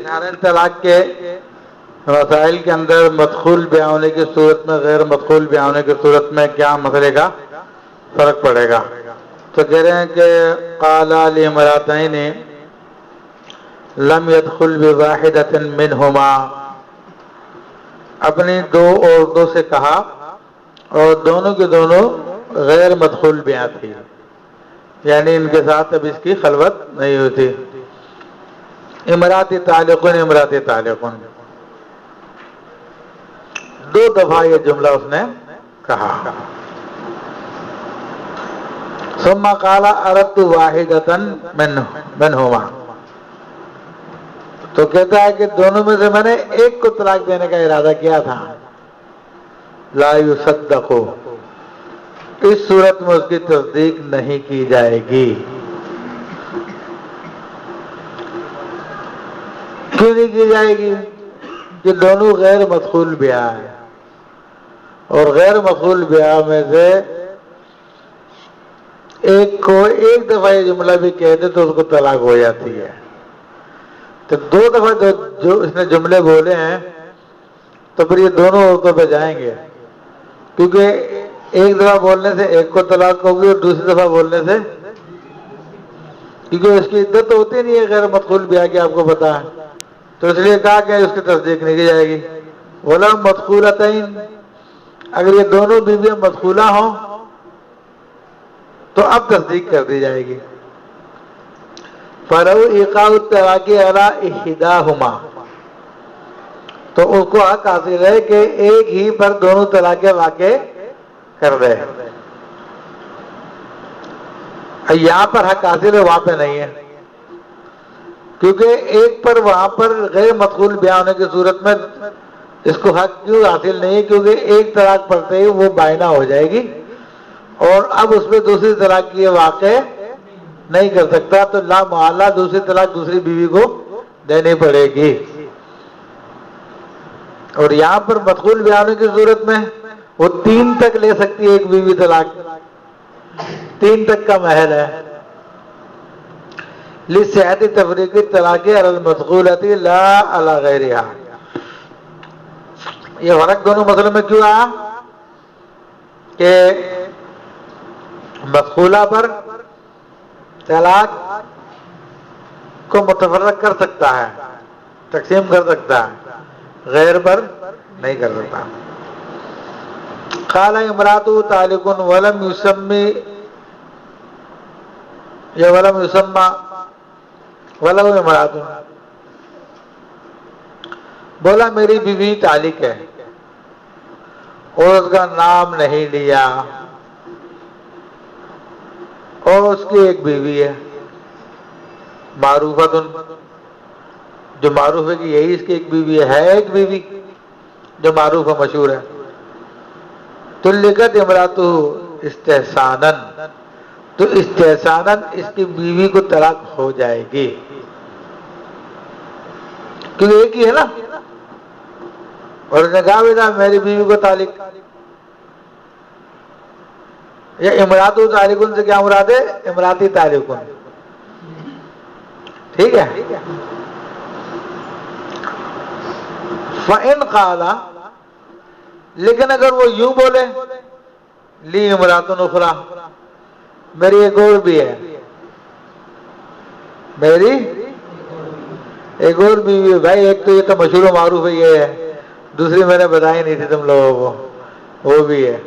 نارن طلاق کے مسائل کے اندر مدخول بیان ہونے کی صورت میں غیر مدخول بیان ہونے کی صورت میں کیا مسئلے کا فرق پڑے گا؟ تو کہہ رہے ہیں کہ قال لامرأتین لم يدخل بواحدۃ منہما، اپنی دو عورتوں سے کہا اور دونوں کے دونوں غیر مدخول بیان تھی، یعنی ان کے ساتھ اب اس کی خلوت نہیں ہوتی. امراتی تعلقن امراتی تعلقن، دو دفعہ یہ جملہ اس نے کہا. ثم قال اردت واحدۃ منہما، تو کہتا ہے کہ دونوں میں سے میں نے ایک کو طلاق دینے کا ارادہ کیا تھا. لا یصدق، اس صورت میں اس کی تصدیق نہیں کی جائے گی. کیوں نہیں کی جائے گی؟ کہ دونوں غیر مدخول بیاہ ہیں، اور غیر مدخول بیاہ میں سے ایک کو ایک دفعہ یہ جملہ بھی کہہ دے تو اس کو طلاق ہو جاتی ہے. تو دو دفعہ جو اس نے جملے بولے ہیں تو پھر یہ دونوں عورتوں پہ جائیں گے، کیونکہ ایک دفعہ بولنے سے ایک کو طلاق ہوگی اور دوسری دفعہ بولنے سے، کیونکہ اس کی عدت تو ہوتی نہیں ہے غیر مدخول بیاہ کی، آپ کو پتا ہے. تو اس لیے کہا کہ اس کی تصدیق نہیں کی جائے گی. بولا مدخولتین، اگر یہ دونوں بیویاں مدخولہ ہوں تو اب تصدیق کر دی جائے گی. فَلَوْ إِيقَاعُ الطَّلَاقِ عَلَىٰ إِحْدَاهُمَا، تو اس کو حق حاصل ہے کہ ایک ہی پر دونوں طلاقیں واقع کر دے. یہاں پر حق حاصل ہے، وہاں پہ نہیں ہے، کیونکہ ایک پر وہاں پر غیر مدخول بیان ہونے کی صورت میں اس کو حق کیوں حاصل نہیں ہے؟ کیونکہ ایک طلاق پڑتے ہی وہ بائنہ ہو جائے گی اور اب اس پہ دوسری طلاق کی واقع نہیں کر سکتا، تو لا محالہ دوسری طلاق دوسری بیوی کو دینی پڑے گی. اور یہاں پر مدخول بیان ہونے کی صورت میں وہ 3 تک لے سکتی ہے ایک بیوی طلاق، 3 تک کا محل ہے. لصحت تفریق الطلاق علی المدخولۃ لا علی غیرہا. یہ فرق دونوں مسئلوں میں کیوں آیا کہ مدخولہ پر طلاق کو متفرق کر سکتا ہے، تقسیم کر سکتا ہے، غیر پر نہیں کر سکتا. قال امرأة طالق ولم يسمى یا ولم يسمى ولو امرأة، بولا میری بیوی طالق ہے اور اس کا نام نہیں لیا، اور اس کی ایک بیوی ہے معروفۃ، جو معروف ہے کہ یہی اس کی ایک بیوی ہے ایک بیوی جو معروف ہے، مشہور ہے. طلقت امرأتہ استحساناً، تو استحساناً اس کی بیوی کو طلاق ہو جائے گی، کیونکہ ایک ہی ہے نا. اور اس نے کہا بھی تھا میری بیوی کو طالق. یہ امراۃ طالقن سے کیا مراد ہے؟ امراتی طالقن، ٹھیک ہے. فَإِنْ قَالَ، لیکن اگر وہ یوں بولے لی امراۃ اخریٰ، میری ایک اور بھی ہے، میری ایک اور بیوی ہے. بھائی ایک تو یہ تو مشہور و معروف ہے یہ ہے، دوسری میں نے بتائی نہیں تھی تم لوگوں کو، وہ بھی ہے.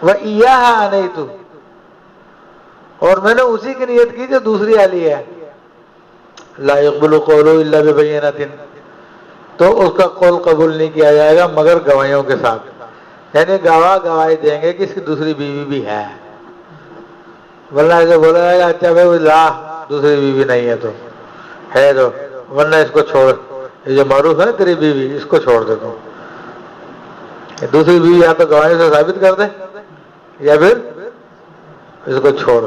وَإِيَّاهَا أَنَيْتُ، اور میں نے اسی کی نیت کی جو دوسری والی ہے. لا يقبل قوله الا ببينة، تو اس کا قول قبول نہیں کیا جائے گا مگر گواہیوں کے ساتھ، یعنی گواہ گواہی دیں گے کہ اس کی دوسری بیوی بھی ہے. ورنہ ایسے بولا جائے گا اچھا بھائی لا دوسری بیوی نہیں ہے تو ہے تو، ورنہ اس کو چھوڑ، یہ جو معروف ہے نا تیری بیوی، اس کو چھوڑ دے. تو دوسری بیوی یا تو گواہی سے ثابت کر دے یا پھر اس کو چھوڑ.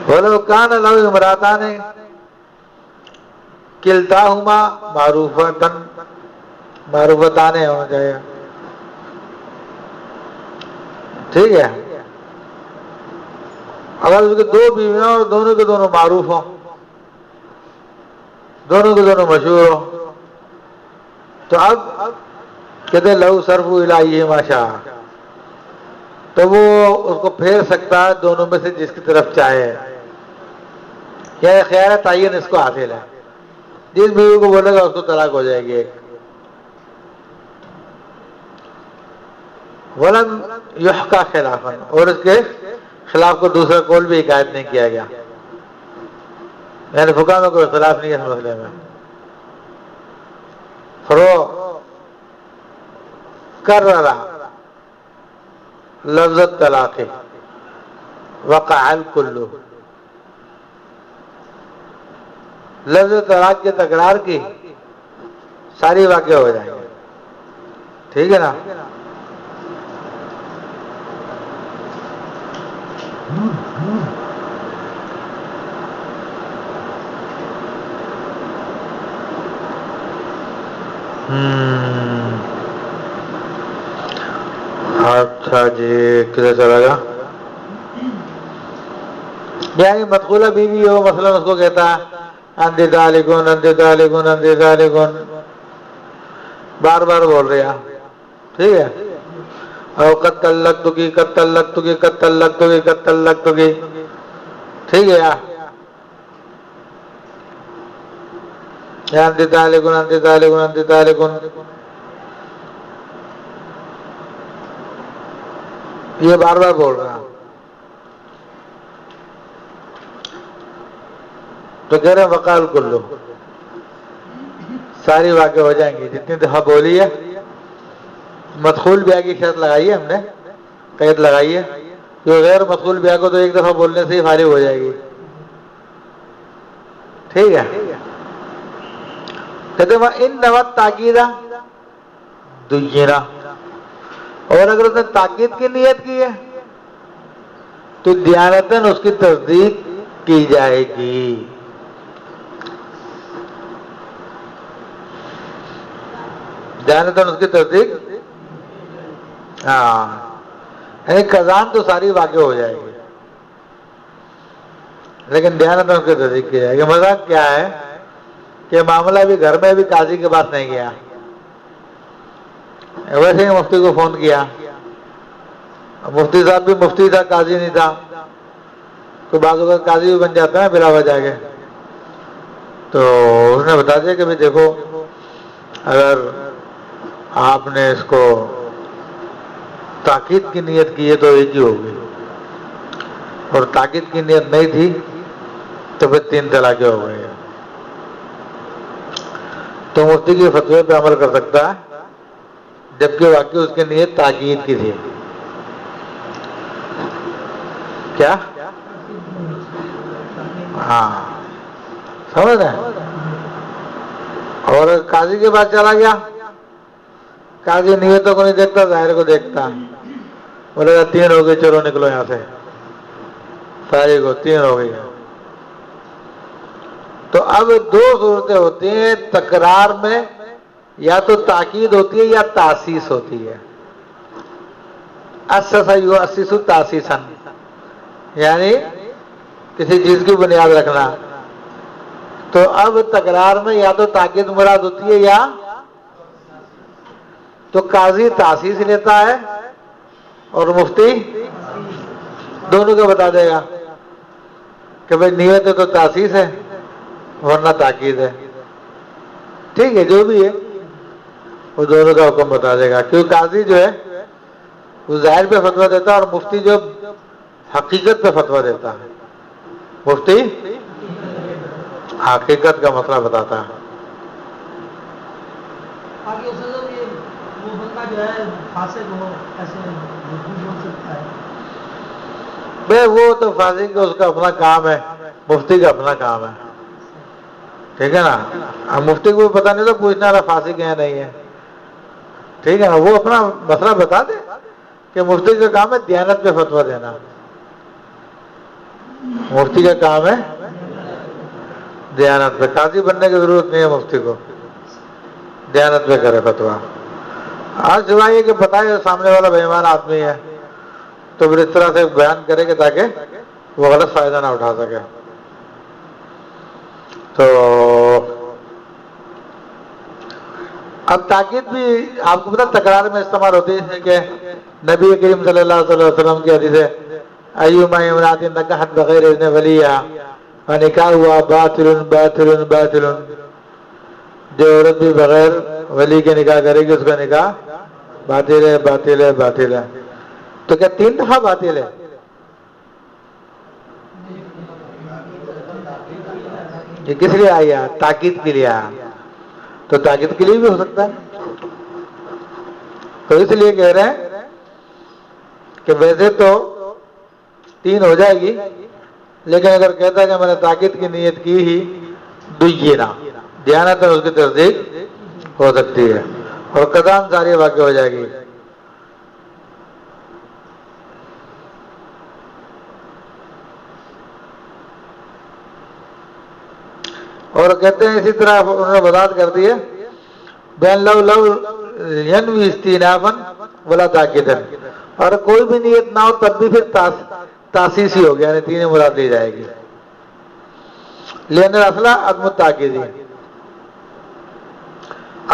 وَلَوْ كَانَ لَهُ امْرَأَتَانِ كِلْتَاهُمَا معروفتان ہونا چاہیے، ٹھیک ہے. اگر اس کے دو بیویاں اور دونوں کے دونوں معروف ہوں، دونوں کے دونوں مشہور ہوں، تو اب کہتے ہیں لہو صرف الیہ ما شاء، تو وہ اس کو پھیر سکتا ہے دونوں میں سے جس کی طرف چاہے. کیا خیال ہے تعین اس کو حاصل ہے، جس بیوی کو بولے گا اس کو طلاق ہو جائے گی ایک. ولم یحکا خلافا، اور اس کے خلاف کو دوسرا قول بھی حکایت نہیں کیا گیا، یعنی فقہا میں کوئی اختلاف نہیں ہے اس مسئلے میں. فرو کررا لفظ الطلاق وقع الکل، لفظ طلاق کی تکرار کی ساری واقع ہو جائیں گے. ٹھیک ہے نا؟ اچھا جی، کدھر چلا گا؟ یعنی مدخولہ بیوی ہو، مثلا اس کو کہتا ہے انت طالقون انت طالقون انت طالقون، بار بار بول رہے ہیں. ٹھیک ہے؟ اور قد طلقتکی قد طلقتکی قد طلقتکی قد طلقتکی. ٹھیک ہے؟ انت طالقون انت طالقون انت طالقون، یہ بار بار بول رہا. تو کہہ رہے ہیں وقال کلو، ساری واقع ہو جائیں گی جتنی دفعہ بولی ہے. مدخول بیاہ کی شرط لگائی ہے ہم نے، قید لگائی ہے، جو غیر مدخول بیاہ کو تو ایک دفعہ بولنے سے ہی فارغ ہو جائے گی. ٹھیک ہے؟ کہتے ہیں ان نوت تاکیدہ دجینا، اور اگر اس نے تاکید کی نیت کی ہے تو دیانتاً اس کی تصدیق کی جائے گی. دیانتاً اس کی تصدیق، ہاں، یعنی قضان تو ساری واقع ہو جائے گی لیکن دیانتاً اس کی تصدیق کی جائے گی. مذاق کیا ہے کہ معاملہ بھی گھر میں بھی قاضی کے پاس نہیں گیا، ویسے ہی مفتی کو فون کیا، مفتی صاحب بھی مفتی تھا، قاضی نہیں تھا. تو بعض اوقات قاضی بھی بن جاتا ہے بلا وجہ کے. تو اس نے بتا دیا کہ بھائی دیکھو، اگر آپ نے اس کو تاکید کی نیت کی ہے تو ایک ہی ہوگی، اور تاکید کی نیت نہیں تھی تو پھر 3 طلاقیں ہو گئی. تو مفتی کے فتوے پہ عمل کر سکتا ہے جبکہ واقعی اس کی نیت تاکید کی تھی. کیا؟ ہاں، سمجھ رہے ہیں؟ اور قاضی کے پاس چلا گیا، قاضی نیتوں کو نہیں دیکھتا، ظاہر کو دیکھتا. بولے گا 3 ہو گئی، چلو نکلو یہاں سے، ساری کو 3 ہو گئی. تو اب 2 صورتیں ہوتی ہیں تکرار میں، یا تو تاکید ہوتی ہے یا تاسیس ہوتی ہے. اسس یؤسس تاسیسا، یعنی کسی چیز کی بنیاد رکھنا. تو اب تکرار میں یا تو تاکید مراد ہوتی ہے یا تو قاضی تاسیس لیتا ہے اور مفتی دونوں کو بتا دے گا کہ بھائی نیت ہے تو تاسیس ہے ورنہ تاکید ہے. ٹھیک ہے؟ جو بھی ہے وہ دونوں کا حکم بتا دے گا، کیونکہ قاضی جو ہے وہ ظاہر پہ فتویٰ دیتا ہے اور مفتی جو حقیقت پہ فتویٰ دیتا ہے. مفتی حقیقت کا مسئلہ بتاتا ہے. بھائی وہ تو فاسق کا اس کا اپنا کام ہے، مفتی کا اپنا کام ہے. ٹھیک ہے نا؟ اب مفتی کو بھی پتہ نہیں تو پوچھنا رہا فاسق ہے نہیں ہے. ٹھیک ہے نا؟ وہ اپنا مسئلہ بتا دے کہ مفتی کا کام ہے دیانت پہ فتویٰ دینا. مفتی کا کام ہے دیانت پہ، قاضی بننے کی ضرورت نہیں ہے مفتی کو، دیانت پہ کرے فتویٰ. آج سوائے کہ بتائے سامنے والا بے ایمان آدمی ہے تو پھر اس طرح سے بیان کرے کہ تاکہ وہ غلط فائدہ نہ اٹھا سکے. تو اب تاکید بھی آپ کو پتا تکرار میں استعمال ہوتی ہے کہ نبی کریم صلی اللہ علیہ وسلم کی حدیث ہے ایما امرات نکحت بغیر اذن ولیہا فنکاح ہوا باطل باطل باطل. جو عورت بھی بغیر ولی کے نکاح کرے گی اس کا نکاح باطل ہے باطل ہے باطل ہے. تو کیا 3 دفعہ باطل ہے؟ یہ کس لیے آیا؟ تاکید کے لیے آیا. تو تاکید کے لیے بھی ہو سکتا ہے. تو اس لیے کہہ رہے ہیں کہ ویسے تو 3 ہو جائے گی، لیکن اگر کہتا ہے کہ میں نے تاکید کی نیت کی ہی دینا دیانت ہے، اس کی تصدیق ہو سکتی ہے اور قدام ساری واقع ہو جائے گی. اور کہتے ہیں اسی طرح انہوں نے وضاحت کر دی ہے بین لو لو ینوی استینافن ولا تاکیدن، اور کوئی بھی نیت نہ ہو تب بھی پھر تاسیس ہی ہو گیا، یعنی 3 مراد لی جائے گی. لینے اصلہ عدم التاکیدی.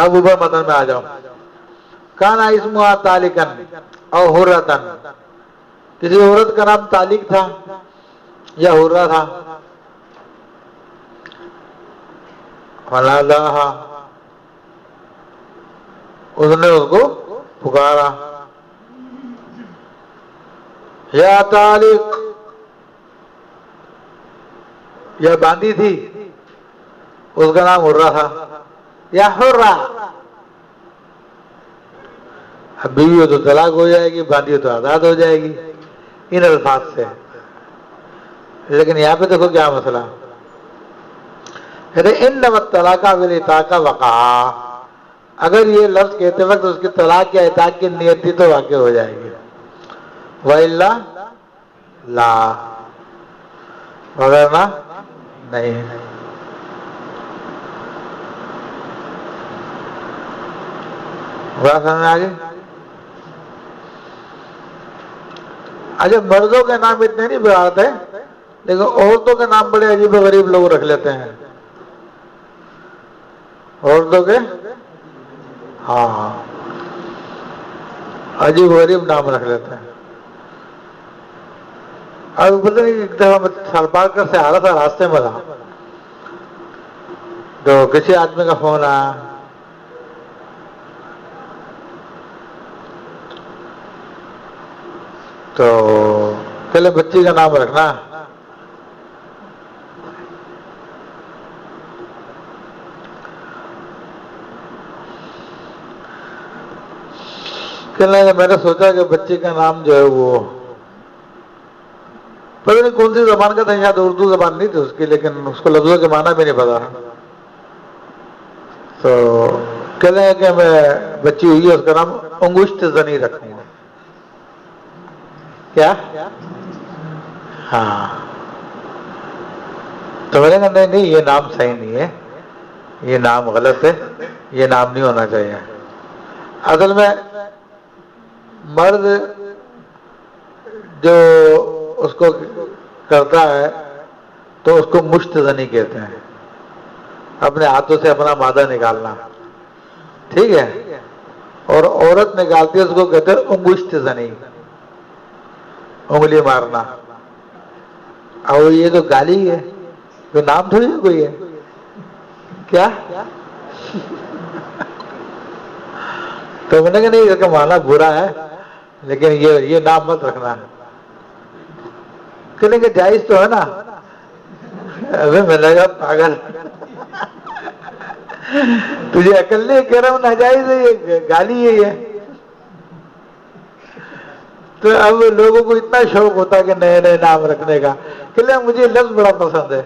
اب اوپر متن میں آ جاؤ. کانا اسمها تالکن او حرتن، کسی عورت کا نام تالک تھا یا حرہ تھا. فناداہا، اس نے اس کو پکارا، یا تالک، یا باندھی تھی اس کا نام حرہ تھا، یا حرہ. اب بیوی ہو تو طلاق ہو جائے گی، باندھی ہو تو آزاد ہو جائے گی ان الفاظ سے. لیکن یہاں پہ دیکھو کیا مسئلہ، انما الطلاق بالاطاق وقع، اگر یہ لفظ کہتے وقت اس کی طلاق یا اطاق کی نیت تھی تو واقع ہو جائے گی، وَإِلَّا لا، وغیرہ نہیں. بات سمجھ میں آ گئی؟ اچھا مردوں کے نام اتنے نہیں بات ہے، لیکن عورتوں کے نام بڑے عجیب و غریب لوگ رکھ لیتے ہیں. عورتوں کے ہاں عجیب و غریب نام رکھ لیتے ہیں. اب پتہ نہیں ایک دفعہ میں سالپاکر سے آ رہا تھا، راستے میں تھا تو کسی آدمی کا فون آیا، تو پہلے بچی کا نام رکھنا. میں نے سوچا کہ بچے کا نام جو ہے وہ پتہ نہیں کون سی زبان کا تھا، شاید اردو زبان نہیں تھی اس کی، لیکن اس کو لفظوں کے معنی بھی نہیں پتا. تو کہہ رہے ہیں کہ میں بچی ہوئی ہے اس کا نام انگشت زنی رکھوں گا. کیا؟ ہاں. تو میں نے کہا نہیں یہ نام صحیح نہیں ہے، یہ نام غلط ہے، یہ نام نہیں ہونا چاہیے. اصل میں مرد جو اس کو کرتا ہے تو اس کو مشت زنی کہتے ہیں، اپنے ہاتھوں سے اپنا مادہ نکالنا، ٹھیک ہے. اور عورت نکالتی ہے اس کو کہتے ہیں انگشت زنی، انگلی مارنا. اور یہ تو گالی ہے، تو نام تھوڑی کوئی ہے. کیا؟ تو میں نے کہا نہیں اس کا معنی برا ہے، لیکن یہ نام مت رکھنا. کہنے کہ جائز تو ہے نا. ابھی میں نے کہا پاگل، تجھے عقل نہیں، کہہ رہا ہوں ناجائز ہے، یہ گالی ہے یہ. تو اب لوگوں کو اتنا شوق ہوتا ہے کہ نئے نئے نام رکھنے کا، کہ لیں مجھے لفظ بڑا پسند ہے.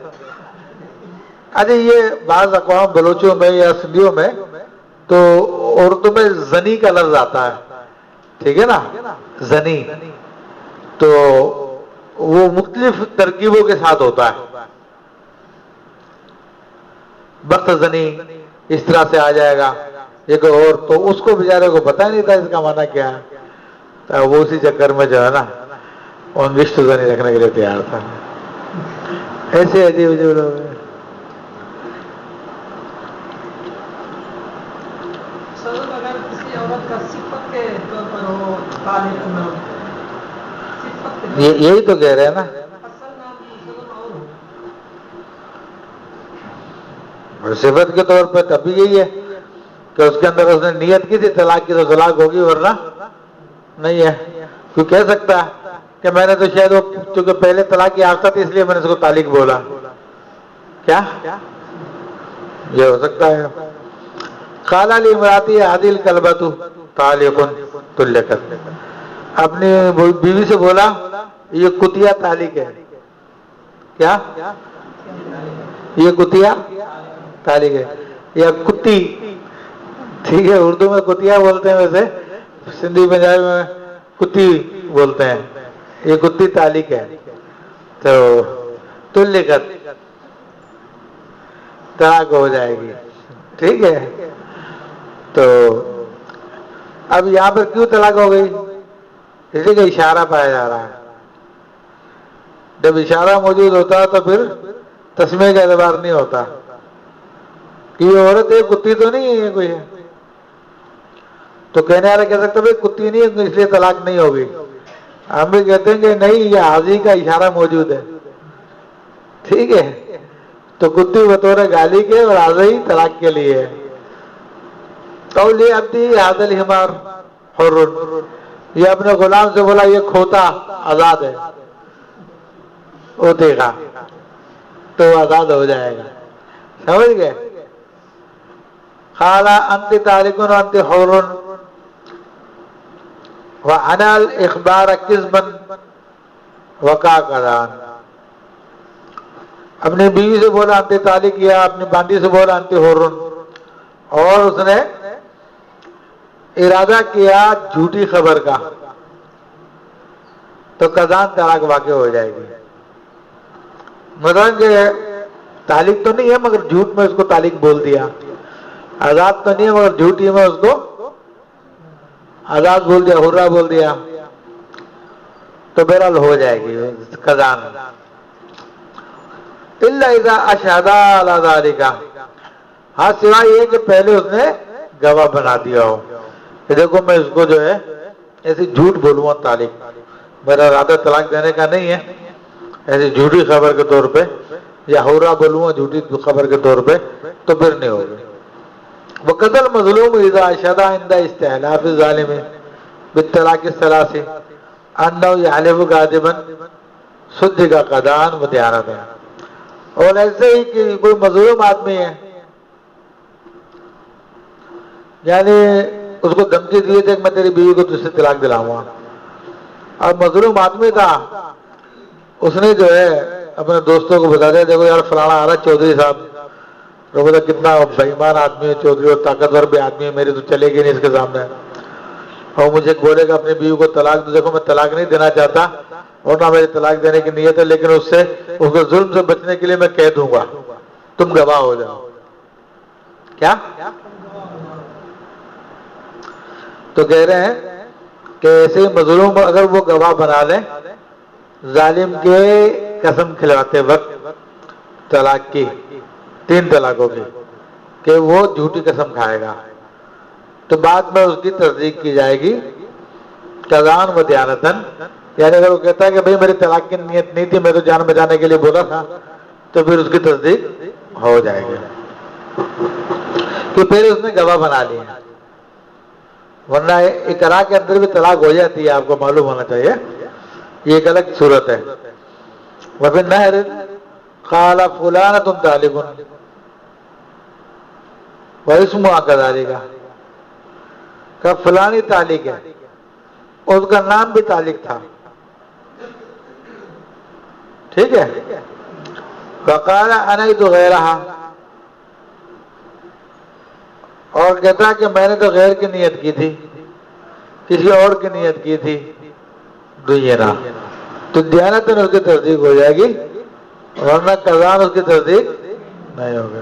اچھا یہ بعض اقوام بلوچوں میں یا سندھیوں میں تو عورتوں میں زنی کا لفظ آتا ہے، ٹھیک ہے نا، زنی. تو وہ مختلف ترکیبوں کے ساتھ ہوتا ہے. بخت زنی اس طرح سے آ جائے گا ایک اور، تو اس کو بیچارے کو پتہ نہیں تھا اس کا معنی کیا ہے. وہ اسی چکر میں جو ہے نا انگشت زنی رکھنے کے لیے تیار تھا. ایسے عجیب عجیب لوگ ہیں. اگر کسی عورت کا صفت کے طور پر ہو طالق نہ ہو، صفت کے طور پر، یہی تو کہہ رہے ہیں نا. اصل نام مسلم اور ہو. اور صفت کے طور پہ تب بھی یہی ہے کہ اس کے اندر اس نے نیت کی تھی طلاق کی تو طلاق ہوگی، ورنہ نہیں ہے. کوئی کہہ سکتا ہے کہ میں نے تو شاید وہ چونکہ پہلے طلاق کی یافتہ تھی اس لیے میں نے اس کو طالق بولا. کیا یہ ہو سکتا ہے؟ قال لامراتی عادل کلبۃ طالق طلقت. اپنی بیوی سے بولا یہ کتیا طالق ہے. کیا یہ کتیا طالق ہے یا کتی؟ ٹھیک ہے، اردو میں کتیا بولتے ہیں، ویسے سندھی پنجابی میں کتی بولتے ہیں. یہ کتی طالق ہے تو طلقت طلاق ہو جائے گی. ٹھیک ہے، تو اب یہاں پر کیوں طلاق ہو گئی؟ اسی کا اشارہ پایا جا رہا ہے. جب اشارہ موجود ہوتا ہے تو پھر تسمیہ کا اعتبار نہیں ہوتا کہ یہ عورت ہے، کتی تو نہیں ہے یہ کوئی ہے. تو کہنے والا کہہ سکتا بھائی کتی نہیں ہے اس لیے طلاق نہیں ہوگی. ہم بھی کہتے ہیں کہ نہیں، یہ حاضی کا اشارہ موجود ہے. ٹھیک ہے، تو کتی بطور گالی کے اور حاضی طلاق کے لیے ہے. قولی عبدی هذا الحمار حر، یہ اپنے غلام سے بولا یہ کھوتا آزاد ہے. وہ دیکھا تو آزاد ہو جائے گا. سمجھ گئے؟ قال انت طالق وانت حر وانا الاخبار كذبا وقع قران. اپنی بیوی سے بولا انت طالق، یا اپنی باندی سے بولا انت حر، اور اس نے ارادہ کیا جھوٹی خبر کا، تو قضان طلاق واقع ہو جائے گی. مطلب کہ طالق تو نہیں ہے مگر جھوٹ میں اس کو طالق بول دیا. آزاد تو نہیں ہے مگر جھوٹی میں اس کو آزاد بول دیا، حرہ بول دیا، تو بہرحال ہو جائے گی قضان. الا اذا اشهد على ذلك، ہاں سوائے یہ کہ پہلے اس نے گواہ بنا دیا ہو کہ دیکھو میں اس کو جو ہے ایسی جھوٹ بولوں گا طالق، میرا ارادہ طلاق دینے کا نہیں ہے، ایسی جھوٹی خبر کے طور پہ، یا حرہ بولوں گا جھوٹی خبر کے طور پہ، تو پھر نہیں ہوگا. وقتل المظلوم اذا اشهد عند استحلاف الظالم بالطلاق الثلاث انه يحلف كاذبا صدق قضاء وديانة. اور ایسے ہی کہ کوئی مظلوم آدمی ہے، یعنی اس کو دھمکی دیے تھے کہ میں تیری بیوی کو تجھ سے طلاق دلاؤں گا. اب مظلوم آدمی تھا، اس نے جو ہے اپنے دوستوں کو بتا دیا دیکھو یار فلانا آ رہا چودھری صاحب، تو بتا کتنا بےایمان آدمی ہے چودھری، اور طاقتور بھی آدمی ہے، میری تو چلے گی نہیں اس کے سامنے. اور مجھے بولے گا اپنی بیوی کو طلاق دو. دیکھو میں طلاق نہیں دینا چاہتا اور نہ میری طلاق دینے کی نیت ہے، لیکن اس کو ظلم سے بچنے کے لیے میں کہہ دوں گا، تم گواہ ہو جاؤ. کیا تو کہہ رہے ہیں کہ ایسے مظلوم اگر وہ گواہ بنا لیں ظالم کے قسم کھلواتے وقت طلاق کی، 3 طلاقوں کی، کہ وہ جھوٹی قسم کھائے گا، تو بعد میں اس کی تصدیق کی جائے گی قضان و دیانتن. یعنی اگر وہ کہتا ہے کہ بھئی میری طلاق کی نیت نہیں تھی، میں تو جان بچانے کے لیے بولا تھا، تو پھر اس کی تصدیق ہو جائے گی کہ پہلے اس نے گواہ بنا لیا. ورنہ اقرار کے اندر بھی طلاق ہو جاتی ہے، آپ کو معلوم ہونا چاہیے، یہ ایک الگ صورت ہے. وفي النهر قال فلانة طالق واسمها كذلك، کہ فلانی طالق ہے، اس کا نام بھی طالق تھا. ٹھیک ہے، فقال انیت غیرها، اور کہتا کہ میں نے تو غیر کی نیت کی تھی، کسی اور کی نیت کی تھی. دینا تو دیانت اس کی تصدیق ہو جائے گی، ورنہ قضان اس کی تصدیق نہیں ہوگی.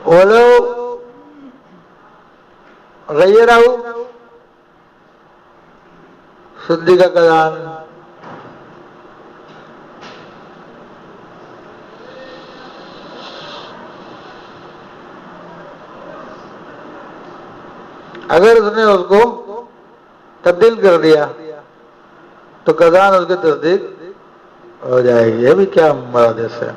ولو غیرہ صدیق کا قضان، اگر اس نے اس کو تبدیل کر دیا تو قضان اس کی تصدیق ہو جائے گی. یہ بھی کیا مراد ہے اس سے؟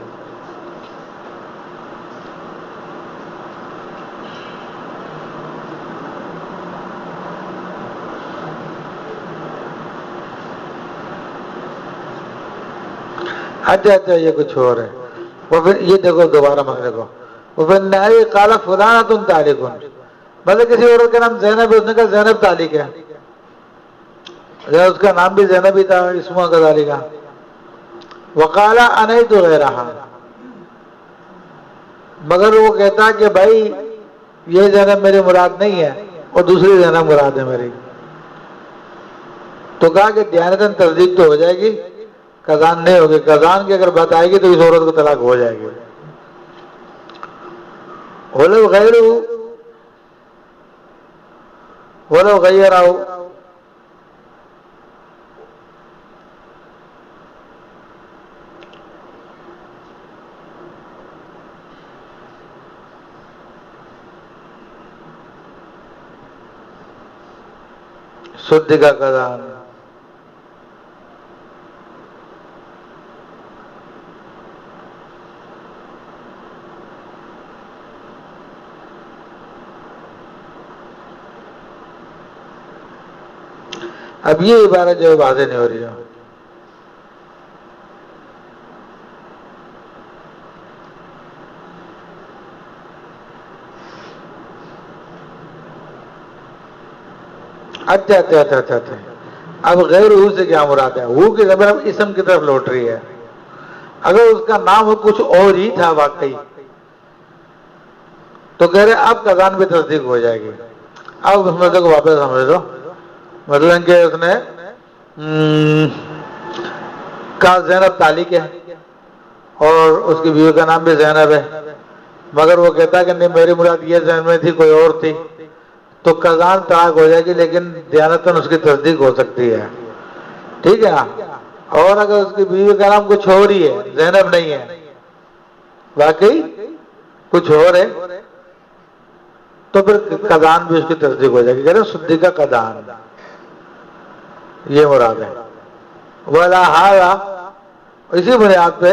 اچھا یہ کچھ اور ہے. وہ پھر یہ دیکھو دوبارہ مانگنے کو وہ پھر نئی کالا فلانا تم تالک، مطلب کسی عورت کا نام زینب ہے، اس نے کہا زینب تالک ہے، اس کا نام بھی زینب ہی تھا، اسمہ کا ذالک. وقالا انیت غیرہ، مگر وہ کہتا کہ بھائی یہ زینب میری مراد نہیں ہے اور دوسری زینب مراد ہے میری. تو کہا کہ دیانتاً تصدیق تو ہو جائے گی، قضان نہیں ہوگی. قضان کی اگر بات آئے گی تو اس عورت کو طلاق ہو جائے گی. ولو غیرہ سد کا قضان. اب یہ عبارت جو ہے واضح نہیں ہو رہی ہے. اچھا اب غیر ہو سے کیا مراد ہے؟ ہو کی زبر اب اسم کی طرف لوٹ رہی ہے. اگر اس کا نام ہو کچھ اور ہی تھا واقعی تو کہہ رہے اب قضان بھی تصدیق ہو جائے گی. اب اس مسئلے کو واپس سمجھ لو. مطلب کہ اس نے کہا زینب تالک ہے اور اس کی بیوی کا نام بھی زینب ہے، مگر وہ کہتا کہ نہیں میری مراد یہ زینب میں تھی، کوئی اور تھی، تو قضان طلاق ہو جائے گی، لیکن دیانتاً اس کی تصدیق ہو سکتی ہے. ٹھیک ہے نا؟ اور اگر اس کی بیوی کا نام کچھ اور ہی ہے، زینب نہیں ہے، واقعی کچھ اور ہے، تو پھر قضان بھی اس کی تصدیق ہو جائے گی. کہہ رہے سدی کا قضان، یہ مراد ہے. ولا ہارا، اسی بنیاد پہ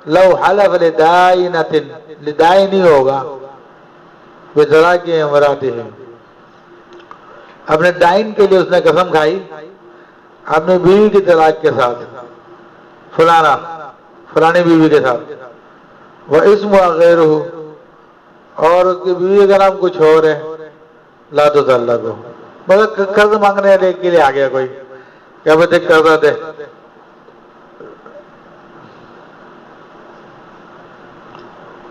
لو حلف لدائنۃ، لدائن نہیں ہوگا بطلاق امراته، اپنے دائن کے لیے اس نے قسم کھائی اپنی بیوی کی طلاق کے ساتھ، فلانا فلانی بیوی کے ساتھ، وہ اسم غیرہ، اور اس کی بیوی کا نام کچھ اور ہے، لا تطلق، مطلب قرض مانگنے کے لیے آ گیا کوئی، کیا بتے قرضہ دے،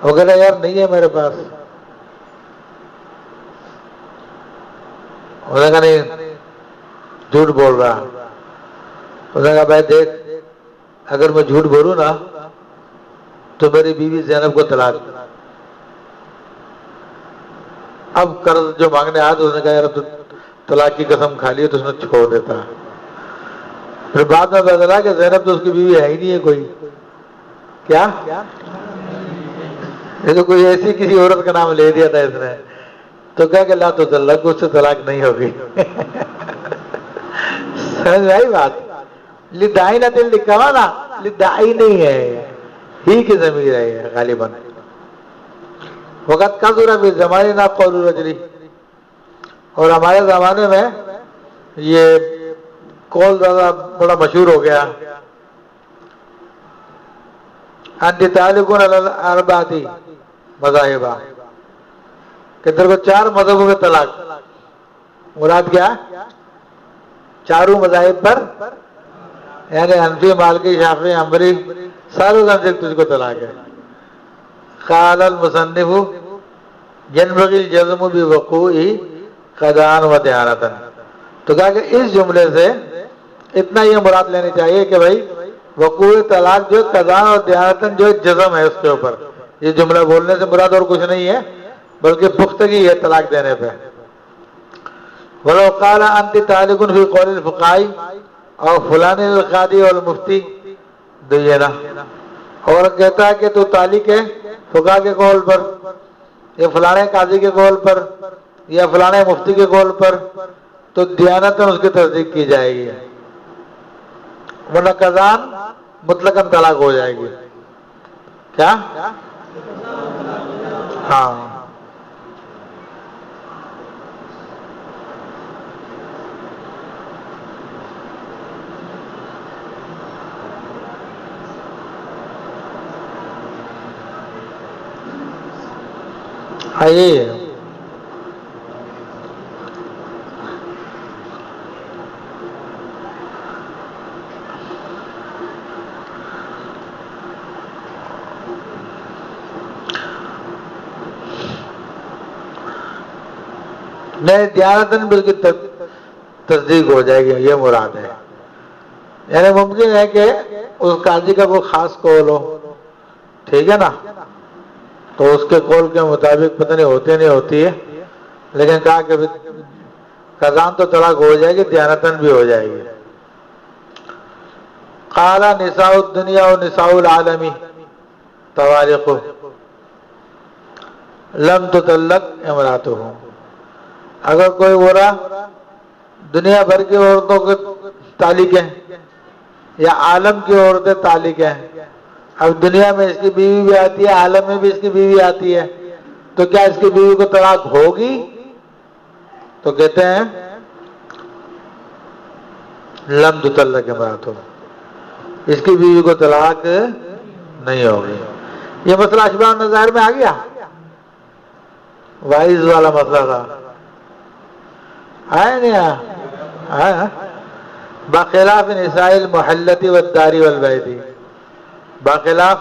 وہ کہہ رہا یار نہیں ہے میرے پاس، انہوں نے کہا نہیں جھوٹ بول رہا. انہوں نے کہا بھائی دیکھ اگر میں جھوٹ بولوں نا تو میری بیوی زینب کو طلاق. اب قرض جو مانگنے آیا تو اس نے کہا یار تو طلاق کی قسم کھا لی تو اس نے چھوڑ دیتا. پھر بعد میں پتا چلا کہ زینب تو اس کی بیوی ہے ہی نہیں ہے کوئی. کیا یہ تو کوئی ایسی کسی عورت کا نام لے دیا تھا اس نے، تو کہا کہ لا تو طلاق، اس سے طلاق نہیں ہوگی. سمجھ آئی بات؟ لدائی نہ دل لکھا ہوا نا، لدائی نہیں ہے، ہی کی ضمیر ہے غالباً. وقت کا ضرور بھی زمانے نہ قول رجلی، اور ہمارے زمانے میں یہ قول زیادہ بڑا مشہور ہو گیا. انت تعلقون علی الاربعۃ مذاہب، کہ تیرے کو 4 مذہبوں میں طلاق. مراد کیا؟ چاروں مذاہب پر، یعنی حنفی، مالکی، شافعی، حنبلی، ساروں کا تجھ کو طلاق ہے. قال المصنف ينبغي الجزم بوقوع قضاء و دیانتاً، تو کہا کہ اس جملے سے اتنا یہ مراد لینی چاہیے کہ بھائی وقوع طلاق جو قضاء اور دیانتاً جو جزم ہے اس کے اوپر. یہ جملہ بولنے سے مراد اور کچھ نہیں ہے بلکہ پختگی ہے طلاق دینے پہ. ولو قال انت طالق فی قول الفقہاء اور فلان القاضی والمفتی دینا، اور کہتا ہے کہ تو طالق ہے فقہا کے قول پر، یا فلانے قاضی کے قول پر، یا فلانے مفتی کے قول پر تو دیانتاً اس کی تصدیق کی جائے گی، ورنہ قضان مطلقاً طلاق ہو جائے گی. کیا؟ ہاں. آئیے نہیں، دیانتاً بھی اس کی تصدیق ہو جائے گی، یہ مراد ہے. یعنی ممکن ہے کہ اس قاضی کا کوئی خاص قول ہو، ٹھیک ہے نا، تو اس کے قول کے مطابق پتہ نہیں ہوتی نہیں ہوتی ہے، لیکن کہا کہ قضان تو طلاق ہو جائے گی، دیانتاً بھی ہو جائے گی. قال نساء الدنیا و نساء العالمی طوارق لم تطلق امراتهم. اگر کوئی گورا دنیا بھر کی عورتوں کے طالق ہیں یا عالم کی عورتیں طالق ہیں، اب دنیا میں اس کی بیوی بھی آتی ہے، عالم میں بھی اس کی بیوی آتی ہے، تو کیا اس کی بیوی کو طلاق ہوگی؟ تو کہتے ہیں لم تطلق امراتهم، اس کی بیوی کو طلاق نہیں ہوگی. یہ مسئلہ اشباہ النظائر میں آ گیا، وائز والا مسئلہ تھا، آیا نہیں آیا؟ بخلاف نساء المحلۃ والدار والبیت، بخلاف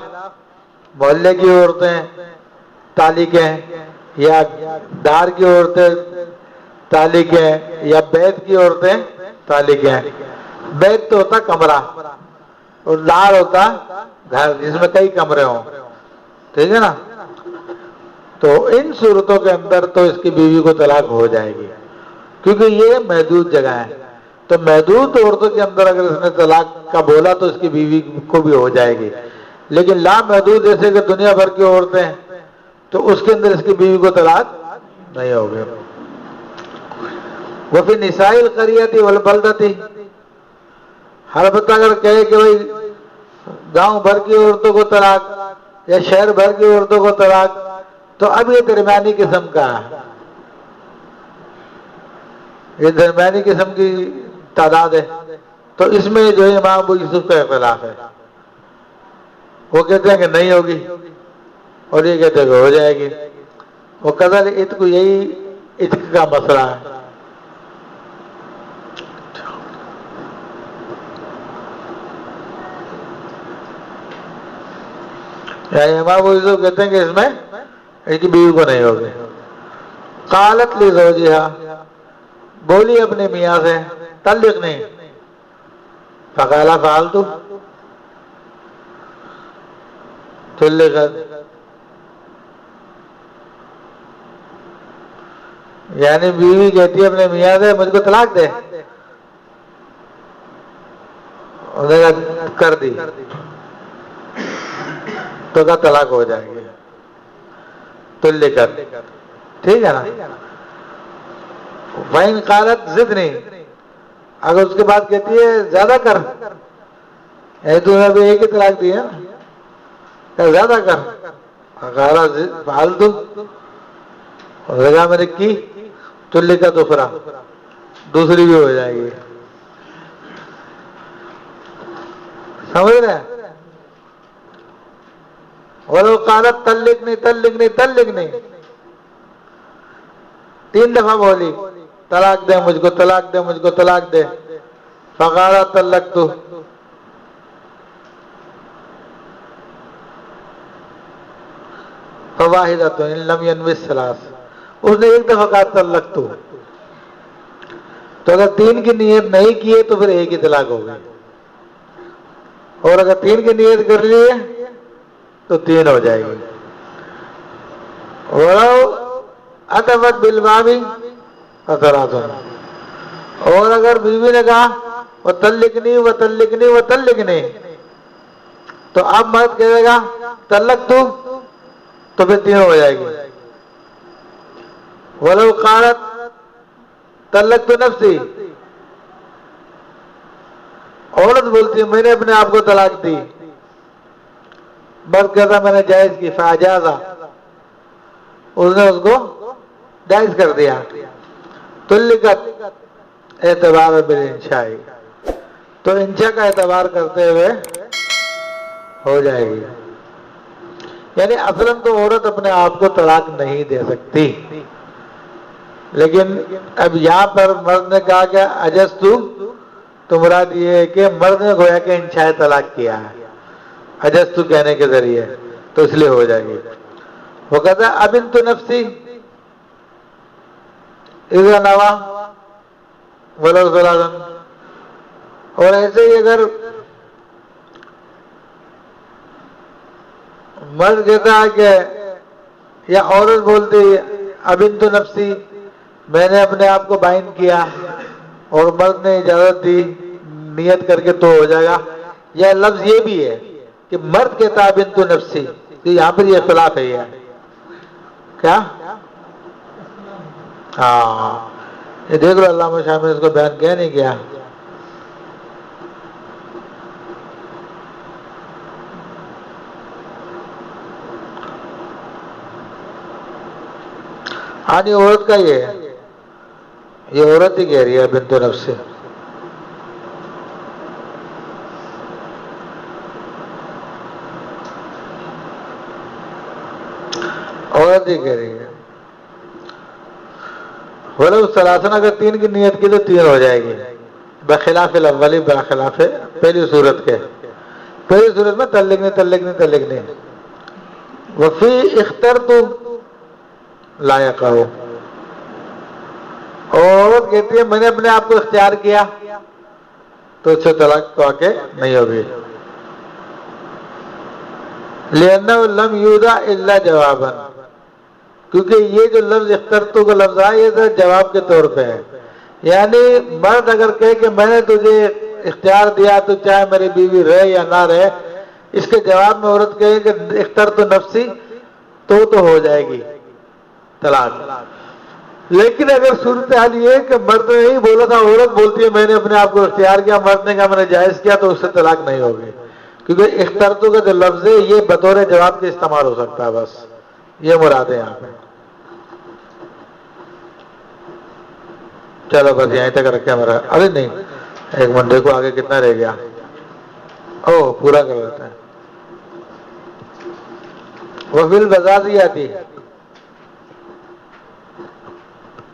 محلے کی عورتیں طالق ہیں یا دار کی عورتیں طالق ہیں یا بیت کی عورتیں طالق ہیں. بیت تو ہوتا کمرہ اور دار ہوتا گھر جس میں کئی کمرے ہوں، ٹھیک ہے نا. تو ان صورتوں کے اندر تو اس کی بیوی کو طلاق ہو جائے گی، کیونکہ یہ محدود جگہ ہے. تو محدود عورتوں کے اندر اگر اس نے طلاق کا بولا تو اس کی بیوی کو بھی ہو جائے گی. لیکن لا محدود جیسے کہ دنیا بھر کی عورتیں ہیں تو اس کے اندر اس کی بیوی کو طلاق نہیں ہوگی. وفی نساء القریۃ والبلدۃ، البتہ اگر کہے کہ بھائی گاؤں بھر کی عورتوں کو طلاق یا شہر بھر کی عورتوں کو طلاق، تو اب یہ درمیانی قسم کا ہے، یہ درمیانی قسم کی تعداد ہے. تو اس میں جو ہے امام ابو یوسف کا اختلاف ہے، وہ کہتے ہیں کہ نہیں ہوگی اور یہ کہتے ہیں کہ ہو جائے گی. وہ قتل عتق یہی عتق کا مسئلہ ہے. یعنی امام ابو یوسف کہتے ہیں کہ اس میں اس کی بیوی کو نہیں ہوگی. قالت لزوجہا، بولی اپنے میاں سے طلق نہیں، فقال فعلت، طلقت. یعنی بیوی کہتی ہے اپنے میاں سے مجھ کو طلاق دے، انہوں نے کہا کر دی، تو کہا طلاق ہو جائے گی، طلقت، ٹھیک ہے نا. وَإِنْ قَالَتْ زِدْنِي، اگر اس کے بعد کہتی ہے زیادہ کر، تو نے ابھی ایک ہی طلاق دی ہے نا، کہ زیادہ کر، غارہ فعلت، رجا میں نے کی، طلقت اخرى، دوسری بھی ہو جائے گی. سمجھ رہے ہیں؟ وَلَوْ قَالَتْ طَلِّقْنِي طَلِّقْنِي طَلِّقْنِي، 3 دفعہ بولی طلاق دے مجھ کو، طلاق دے مجھ کو، طلاق دے، فقال طلقت، فواحدۃ ان لم ينوي الثلاث، اس نے ایک دفعہ کہا طلقت، تو اگر 3 کی نیت نہیں کی ہے تو پھر ایک ہی طلاق ہوگی، اور اگر 3 کی نیت کر لی ہے تو 3 ہو جائے گی. وَلَوْ عَتَفَتْ بِالْبَابِ فَثَلَاثٌ، اور اگر بیوی نے کہا وَطَلِّقْنِي وَطَلِّقْنِي وَطَلِّقْنِي، تو اب مرد کہے گا طلق تو پھر 3 ہو جائے گی. ولو قالت طلقت نفسی، عورت بولتی ہے میں نے اپنے آپ کو طلاق دی، مرد کہتا میں نے جائز کی، فاجازہ، اس نے اس کو جائز کر دیا، طلقت اعتبار بالانشاء، تو انشاء کا اعتبار کرتے ہوئے ہو جائے گی۔ یعنی اصلاً تو عورت اپنے آپ کو طلاق نہیں دے سکتی، لیکن اب یہاں پر مرد نے کہا کہ اجزتو، تو مراد یہ ہے کہ مرد نے گویا کہ انشاء طلاق کیا ہے اجزتو کہنے کے ذریعے، تو اس لیے ہو جائے گی۔ وہ کہتا ہے ابنت نفسی اذا نوا ولو ثلاثا، اور ایسے ہی اگر مرد کہتا ہے کہ یا عورت بولتی ابنت نفسی، میں نے اپنے آپ کو بائن کیا، اور مرد نے اجازت دی نیت کر کے تو ہو جائے گا، یا لفظ یہ بھی ہے کہ مرد کہتا ہے ابنت نفسی، تو یہاں پر یہ اختلاف ہے، یہ کیا؟ ہاں یہ دیکھ لو علامہ شاہ نے اس کو بیان کیا نہیں کیا؟ ہاں یہ عورت کا یہ ہے، یہ عورت ہی کہہ رہی ہے بنت نفس سے، عورت ہی کہہ رہی ہے۔ ولو ثلاثن، اگر تین کی نیت کی تو تین ہو جائے گی، بخلاف الاولی، بخلاف پہلی صورت کے، پہلی صورت میں تلقنی وفی اخترت لا یقع، عورت کہتی ہے میں نے اپنے آپ کو اختیار کیا، تو اس سے طلاق تو آ کے نہیں ہوگی، لأنه لم یودع الا جوابا، کیونکہ یہ جو لفظ اخترتو کا لفظ ہے یہ تو جواب کے طور پہ ہے، یعنی مرد اگر کہے کہ میں نے تجھے اختیار دیا تو چاہے میری بیوی رہے یا نہ رہے، اس کے جواب میں عورت کہے کہ اخترت نفسی، تو ہو جائے گی طلاق۔ لیکن اگر صورتحال یہ ہے کہ مرد نے نہیں بولا تھا، عورت بولتی ہے میں نے اپنے آپ کو اختیار کیا، مرد نے کہا میں نے جائز کیا، تو اس سے طلاق نہیں ہوگی، کیونکہ اخترتو کا جو لفظ ہے یہ بطور جواب کے استعمال ہو سکتا ہے، بس یہ مراد ہے یہاں پہ۔ چلو بس یہیں تک رکھے ہمارا، ارے نہیں ایک منٹ دیکھو آگے کتنا رہ گیا، او پورا کر لیتے ہیں۔ وفی البزازیات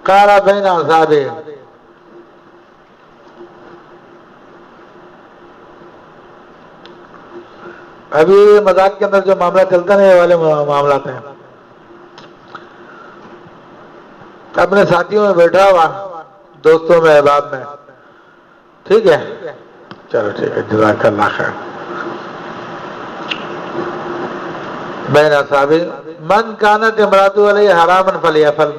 قال بین اصحابہ، ابھی مذاق کے اندر جو معاملہ چلتا ہے یہ والے معاملات ہیں، اپنے ساتھیوں میں بیٹھا ہوا، دوستوں میں، احباب میں، ٹھیک ہے، چلو ٹھیک ہے، جزاک اللہ خیر۔ بین اصحابہ من کانت امرأتہ علیہ حراما فلیفعل،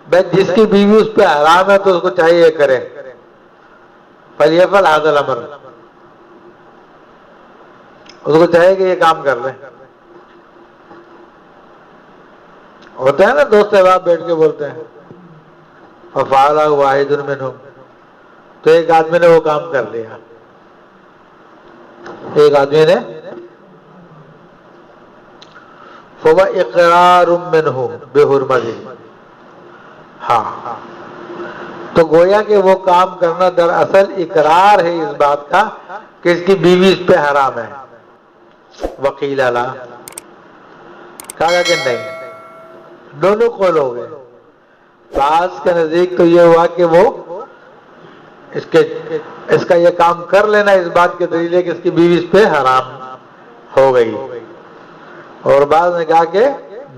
بھائی جس کی بیوی اس پہ حرام ہے تو اس کو چاہیے کرے، فلیفعل ھذا الامر، اس کو چاہیے کہ یہ کام کر لیں۔ ہوتا ہے نا دوست احباب بیٹھ کے بولتے ہیں ففعلہ واحد منہم، تو ایک آدمی نے وہ کام کر لیا، ایک آدمی نے، فہو اقرار منہ بحرمتہ، ہاں تو گویا کہ وہ کام کرنا دراصل اقرار ہے اس بات کا کہ اس کی بیوی اس پہ حرام ہے۔ وکیل لا، کہا کہ نہیں، دونوں قول ہو گئے، بعض کے نزدیک تو یہ ہوا کہ وہ اس کا یہ کام کر لینا اس بات کے دلیل ہے کہ اس کی بیوی اس پہ حرام ہو گئی، اور بعض نے کہا کہ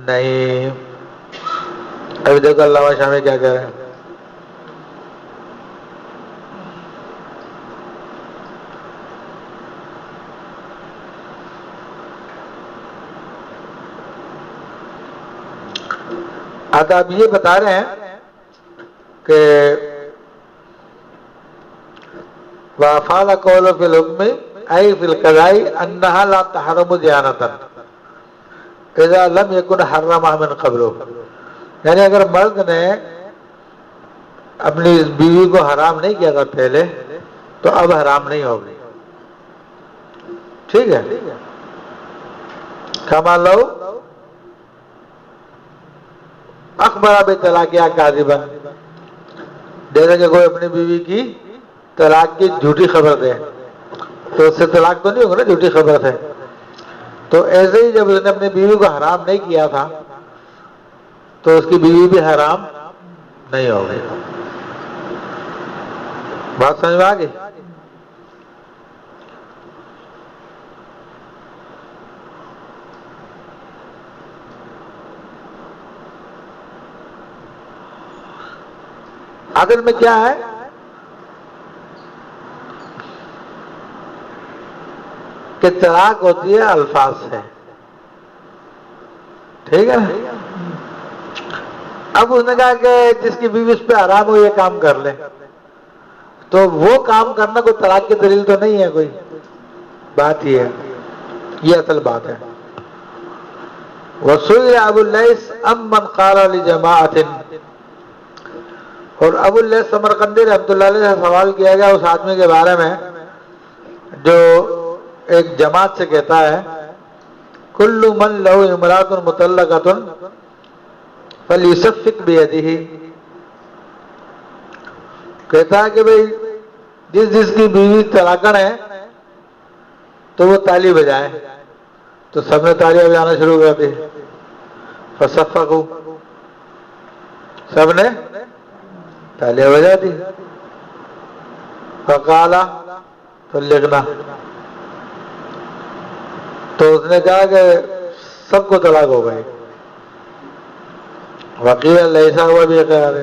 نہیں۔ ابھی دیکھو علامہ شامی کیا کہہ رہے ہیں، اب یہ بتا رہے ہیں کہ وَأَفْعَلَ قَوْلُ فِي الْحُكْمِ أي في القضاء أنها لا تحرم زيانة إذا لم يكن حرمها من قبله، یعنی اگر مرد نے اپنی بیوی کو حرام نہیں کیا تھا پہلے تو اب حرام نہیں ہوگی. ٹھیک ہے. کما لو اخبر بطلاق کاذبا، جیسے کہ کوئی اپنی بیوی کی طلاق کی جھوٹی خبر دے تو اس سے طلاق تو نہیں ہوگا نا، جھوٹی خبر ہے. تو ایسے ہی جب اس نے اپنی بیوی کو حرام نہیں کیا تھا تو اس کی بیوی بھی حرام نہیں ہوگی. بات سمجھ میں آ گئی؟ اصل میں کیا ہے کہ طلاق ہوتی ہے الفاظ سے. ٹھیک ہے. اب اس نے کہا کہ جس کی بیوی اس پہ حرام ہو یہ کام کر لے، تو وہ کام کرنا کوئی طلاق کی دلیل تو نہیں ہے. کوئی بات یہ ہے، یہ اصل بات ہے. وسئل ابو اللیث امن قال لجماعۃ، اور ابو اللیث سمرقندی رحمۃ اللہ علیہ سے سوال کیا گیا اس آدمی کے بارے میں جو ایک جماعت سے کہتا ہے کل من له امرأة مطلقة فلیصفق بیدہ، کہتا ہے کہ بھئی جس کی بیوی طلاقن ہے تو وہ تالی بجائے. تو سب نے تالیاں بجانا شروع کر دی. فصفقوا، سب نے تالیاں بجا دی. فقال طلقنا، تو اس نے کہا کہ سب کو طلاق ہو گئی. وقیل لیس ہوا باقرار،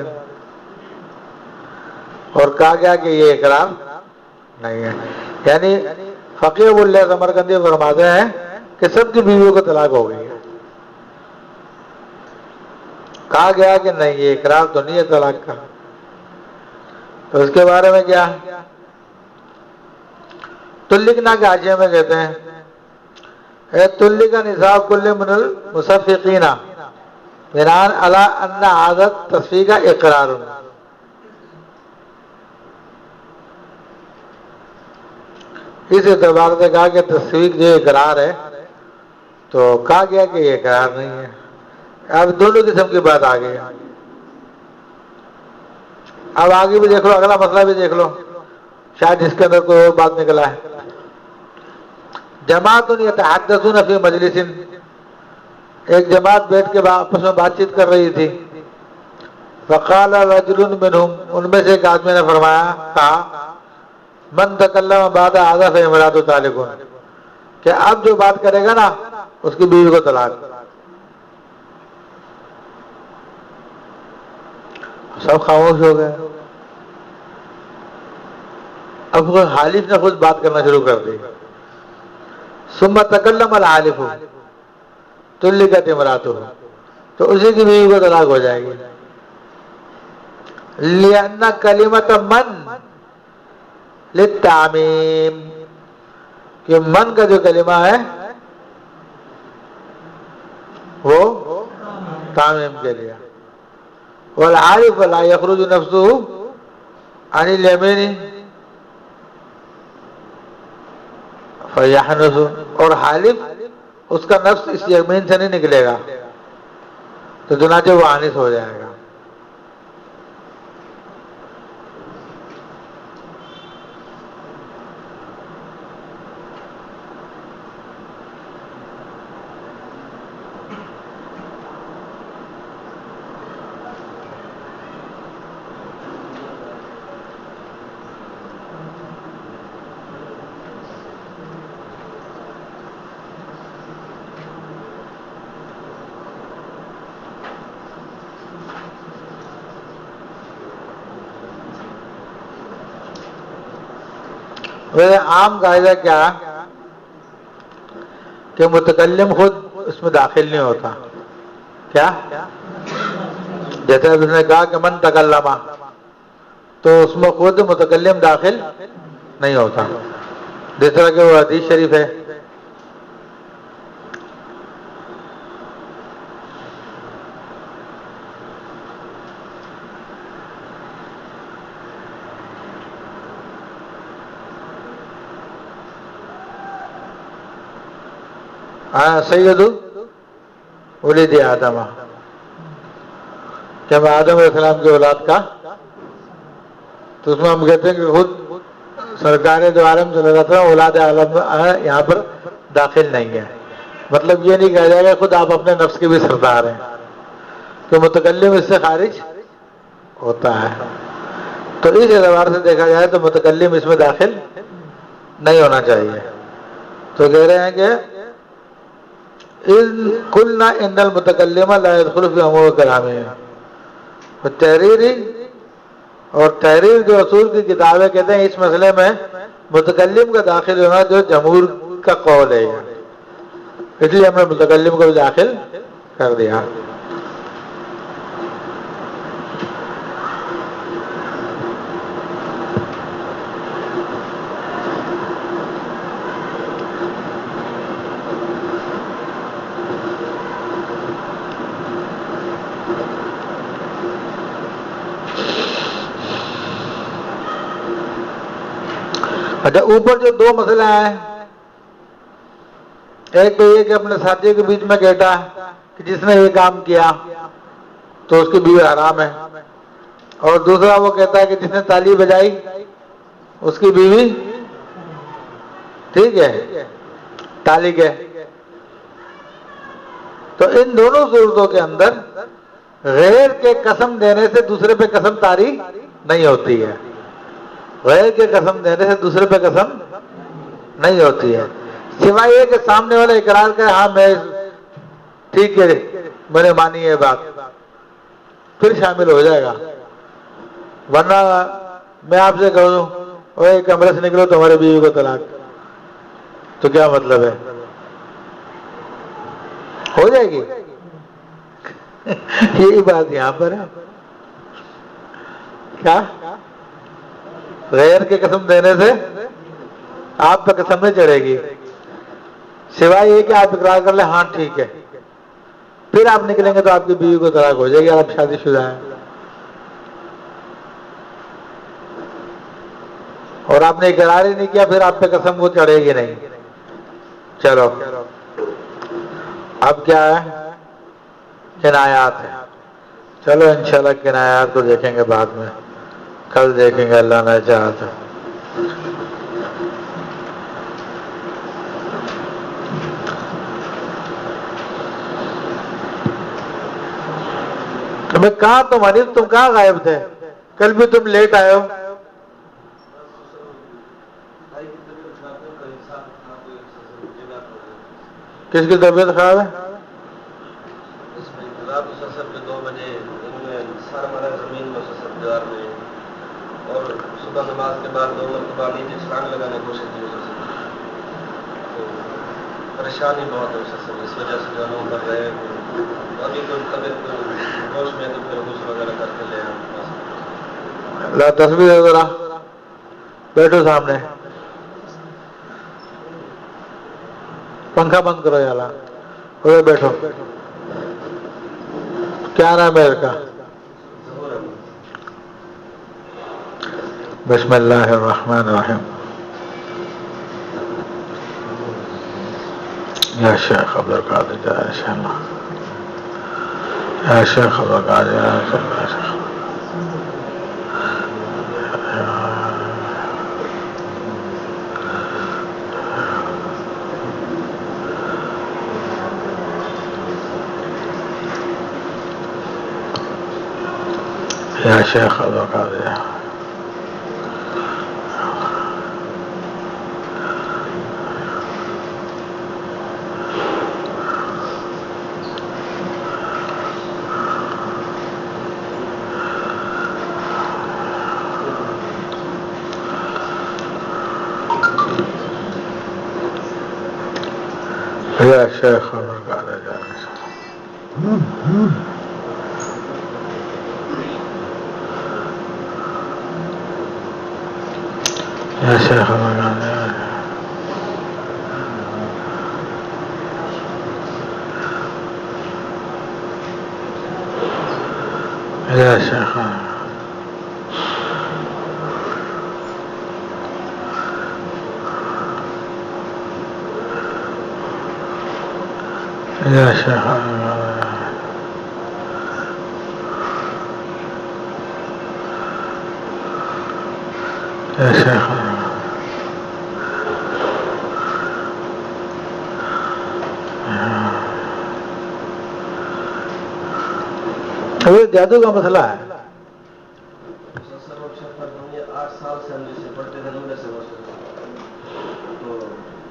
اور کہا گیا کہ یہ اقرار نہیں ہے. یعنی فقیہ ابو اللیث سمرقندی فرماتے ہیں کہ سب کی بیویوں کو طلاق ہو گئی ہے. کہا گیا کہ نہیں یہ اقرار تو نہیں ہے طلاق کا. تو اس کے بارے میں کیا طلقنا کے حاشیے میں کہتے ہیں اے طلق نصاب کل من المصفقین بناء علی ان عادت تصفیق اقرار. اس اعتبار سے کہا کہ تصفیق جو اقرار ہے تو کہا گیا کہ یہ اقرار نہیں ہے. اب دونوں قسم کی بات آ گئی. اب آگے بھی دیکھ لو، اگلا مسئلہ بھی دیکھ لو، شاید اس کے اندر کوئی اور بات نکلا ہے. جماعت یتحدثون فی مجلس، ایک جماعت بیٹھ کے آپس میں بات چیت کر رہی تھی. فقال رجل منہم، ان میں سے ایک آدمی نے فرمایا کہا من تکلم بعد هذا فامرأته طالق، کہ اب جو بات کرے گا نا اس کی بیوی کو طلاق. سب خاموش ہو گئے. اب وہ حالف نے خود بات کرنا شروع کر دی. ثم تکلم الحالف طلقت امرأته، تو اسی کی بیوی کو طلاق ہو جائے گی. لأن کلمۃ من للتعمیم، کہ من کا جو کلمہ ہے وہ تعمیم کے لیے. والعارف لا یخرج نفسه عن الیمین فیحنث، اور حالف اس کا نفس اس یمین سے نہیں نکلے گا تو چنانچہ وہ آنس ہو جائے گا. ویسے عام قاعدہ کیا کہ متکلم خود اس میں داخل نہیں ہوتا. کیا جیسے اس نے کہا کہ من تکلم، تو اس میں خود متکلم داخل نہیں ہوتا. جس طرح کہ وہ حدیث شریف ہے سید ولد آدم، کہ میں آدم علیہ السلام کی اولاد کا، تو اس میں ہم کہتے ہیں کہ خود سرکار دو عالم صلی اللہ علیہ وسلم اولاد عالم یہاں پر داخل نہیں ہے. مطلب یہ نہیں کہا جائے گا خود آپ اپنے نفس کے بھی سردار ہیں، کہ متکلم اس سے خارج ہوتا ہے. تو اس اعتبار سے دیکھا جائے تو متکلم اس میں داخل نہیں ہونا چاہیے. تو کہہ رہے ہیں کہ قلنا ان المتکلم لا يدخل في امور کلامه. تحریری اور تحریر جو اصول کی کتابیں کہتے ہیں اس مسئلے میں متکلم کا داخل ہونا جو جمہور کا قول ہے، اس لیے ہم نے متکلم کو بھی داخل کر دیا. اچھا، اوپر جو دو مسئلہ ہیں، ایک تو یہ کہ اپنے ساتھی کے بیچ میں کہتا کہ جس نے یہ کام کیا تو اس کی بیوی حرام ہے، اور دوسرا وہ کہتا ہے کہ جس نے تالی بجائی اس کی بیوی ٹھیک ہے، تالی ہے. تو ان دونوں صورتوں کے اندر غیر کے قسم دینے سے دوسرے پہ قسم طاری نہیں ہوتی ہے. غیر کے قسم دینے سے دوسرے پہ قسم نہیں ہوتی ہے، سوائے یہ کہ سامنے والا اقرار کرے ہاں میں ٹھیک ہے میں نے مانی ہے بات، پھر شامل ہو جائے گا. ورنہ میں آپ سے کہوں اوے کمرے سے نکلو تمہاری بیوی کو طلاق، تو کیا مطلب ہے؟ ہو جائے گی. یہی بات یہاں پر ہے. کیا غیر کے قسم دینے سے آپ پہ قسم نہیں چڑھے گی، سوائے یہ کہ آپ اقرار کر لیں ہاں ٹھیک ہے، پھر آپ نکلیں گے تو آپ کی بیوی کو طلاق ہو جائے گی، آپ شادی شدہ ہیں. اور آپ نے اقرار ہی نہیں کیا پھر آپ پہ قسم وہ چڑھے گی نہیں. چلو اب کیا ہے؟ کنایات ہے. چلو انشاءاللہ کنایات کو دیکھیں گے بعد میں، کل دیکھیں گے اللہ نے چاہا تو. میں کہاں تم حنیف، تم کہاں غائب تھے؟ کل بھی تم لیٹ آئے ہو. کس کی طبیعت خراب ہے؟ مسلسل 2 بجے سر مرا زمین مسلسل دیوار میں، اور صبح نماز کے بعد 2 مرتبہ نیچے چھلانگ لگانے کی کوشش کی مسلسل. تو پریشانی بہت ہے مسلسل، اس وجہ سے جو ہم کر رہے ہیں. ابھی کوئی طبیعت ہوش میں تو پھر غسل وغیرہ کر کے لے آئے. لا تصویر ہے ذرا، بیٹھو سامنے، پنکھا بند کرو یا اللہ، ادھر بیٹھو. کیا نام ہے اس کا؟ بسم اللہ الرحمن الرحیم. یا شیخ عبدالقادر جا انشاءاللہ، یا شیخ عبدالقادر جا انشاءاللہ. یا شیخ عبدالقادر یا شیخ عبدالقادر جا یا شیخ عبدالقادر یا شیخ یا شیخ یا شیخ ابھی جادو کا مسئلہ ہے. سر وہ شفر یہ 8 سال سے ہم جیسے پڑھتے تھے نمبر سے تو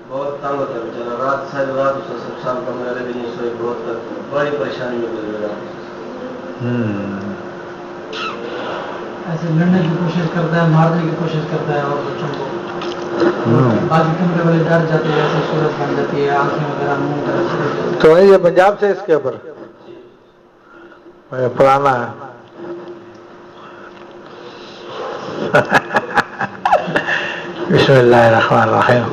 بہت تنگ ہوتا ہے بیچارہ. رات ساری رات اس سے سب شام کو میرے بھی نہیں سوئی. بہت بڑی پریشانی میں گزر رہا. ایسے لڑنے کی کوشش کرتا ہے, مارنے کی کوشش کرتا ہے اور بچوں کو. باقی کمرے والے ڈر جاتے ہیں, ایسے صورت بن جاتی ہے, آنکھیں وغیرہ منہ وغیرہ چھوٹ جاتے ہیں. تو یہ پنجاب سے اس کے اوپر پرانا ہے. بسم اللہ الرحمن الرحیم.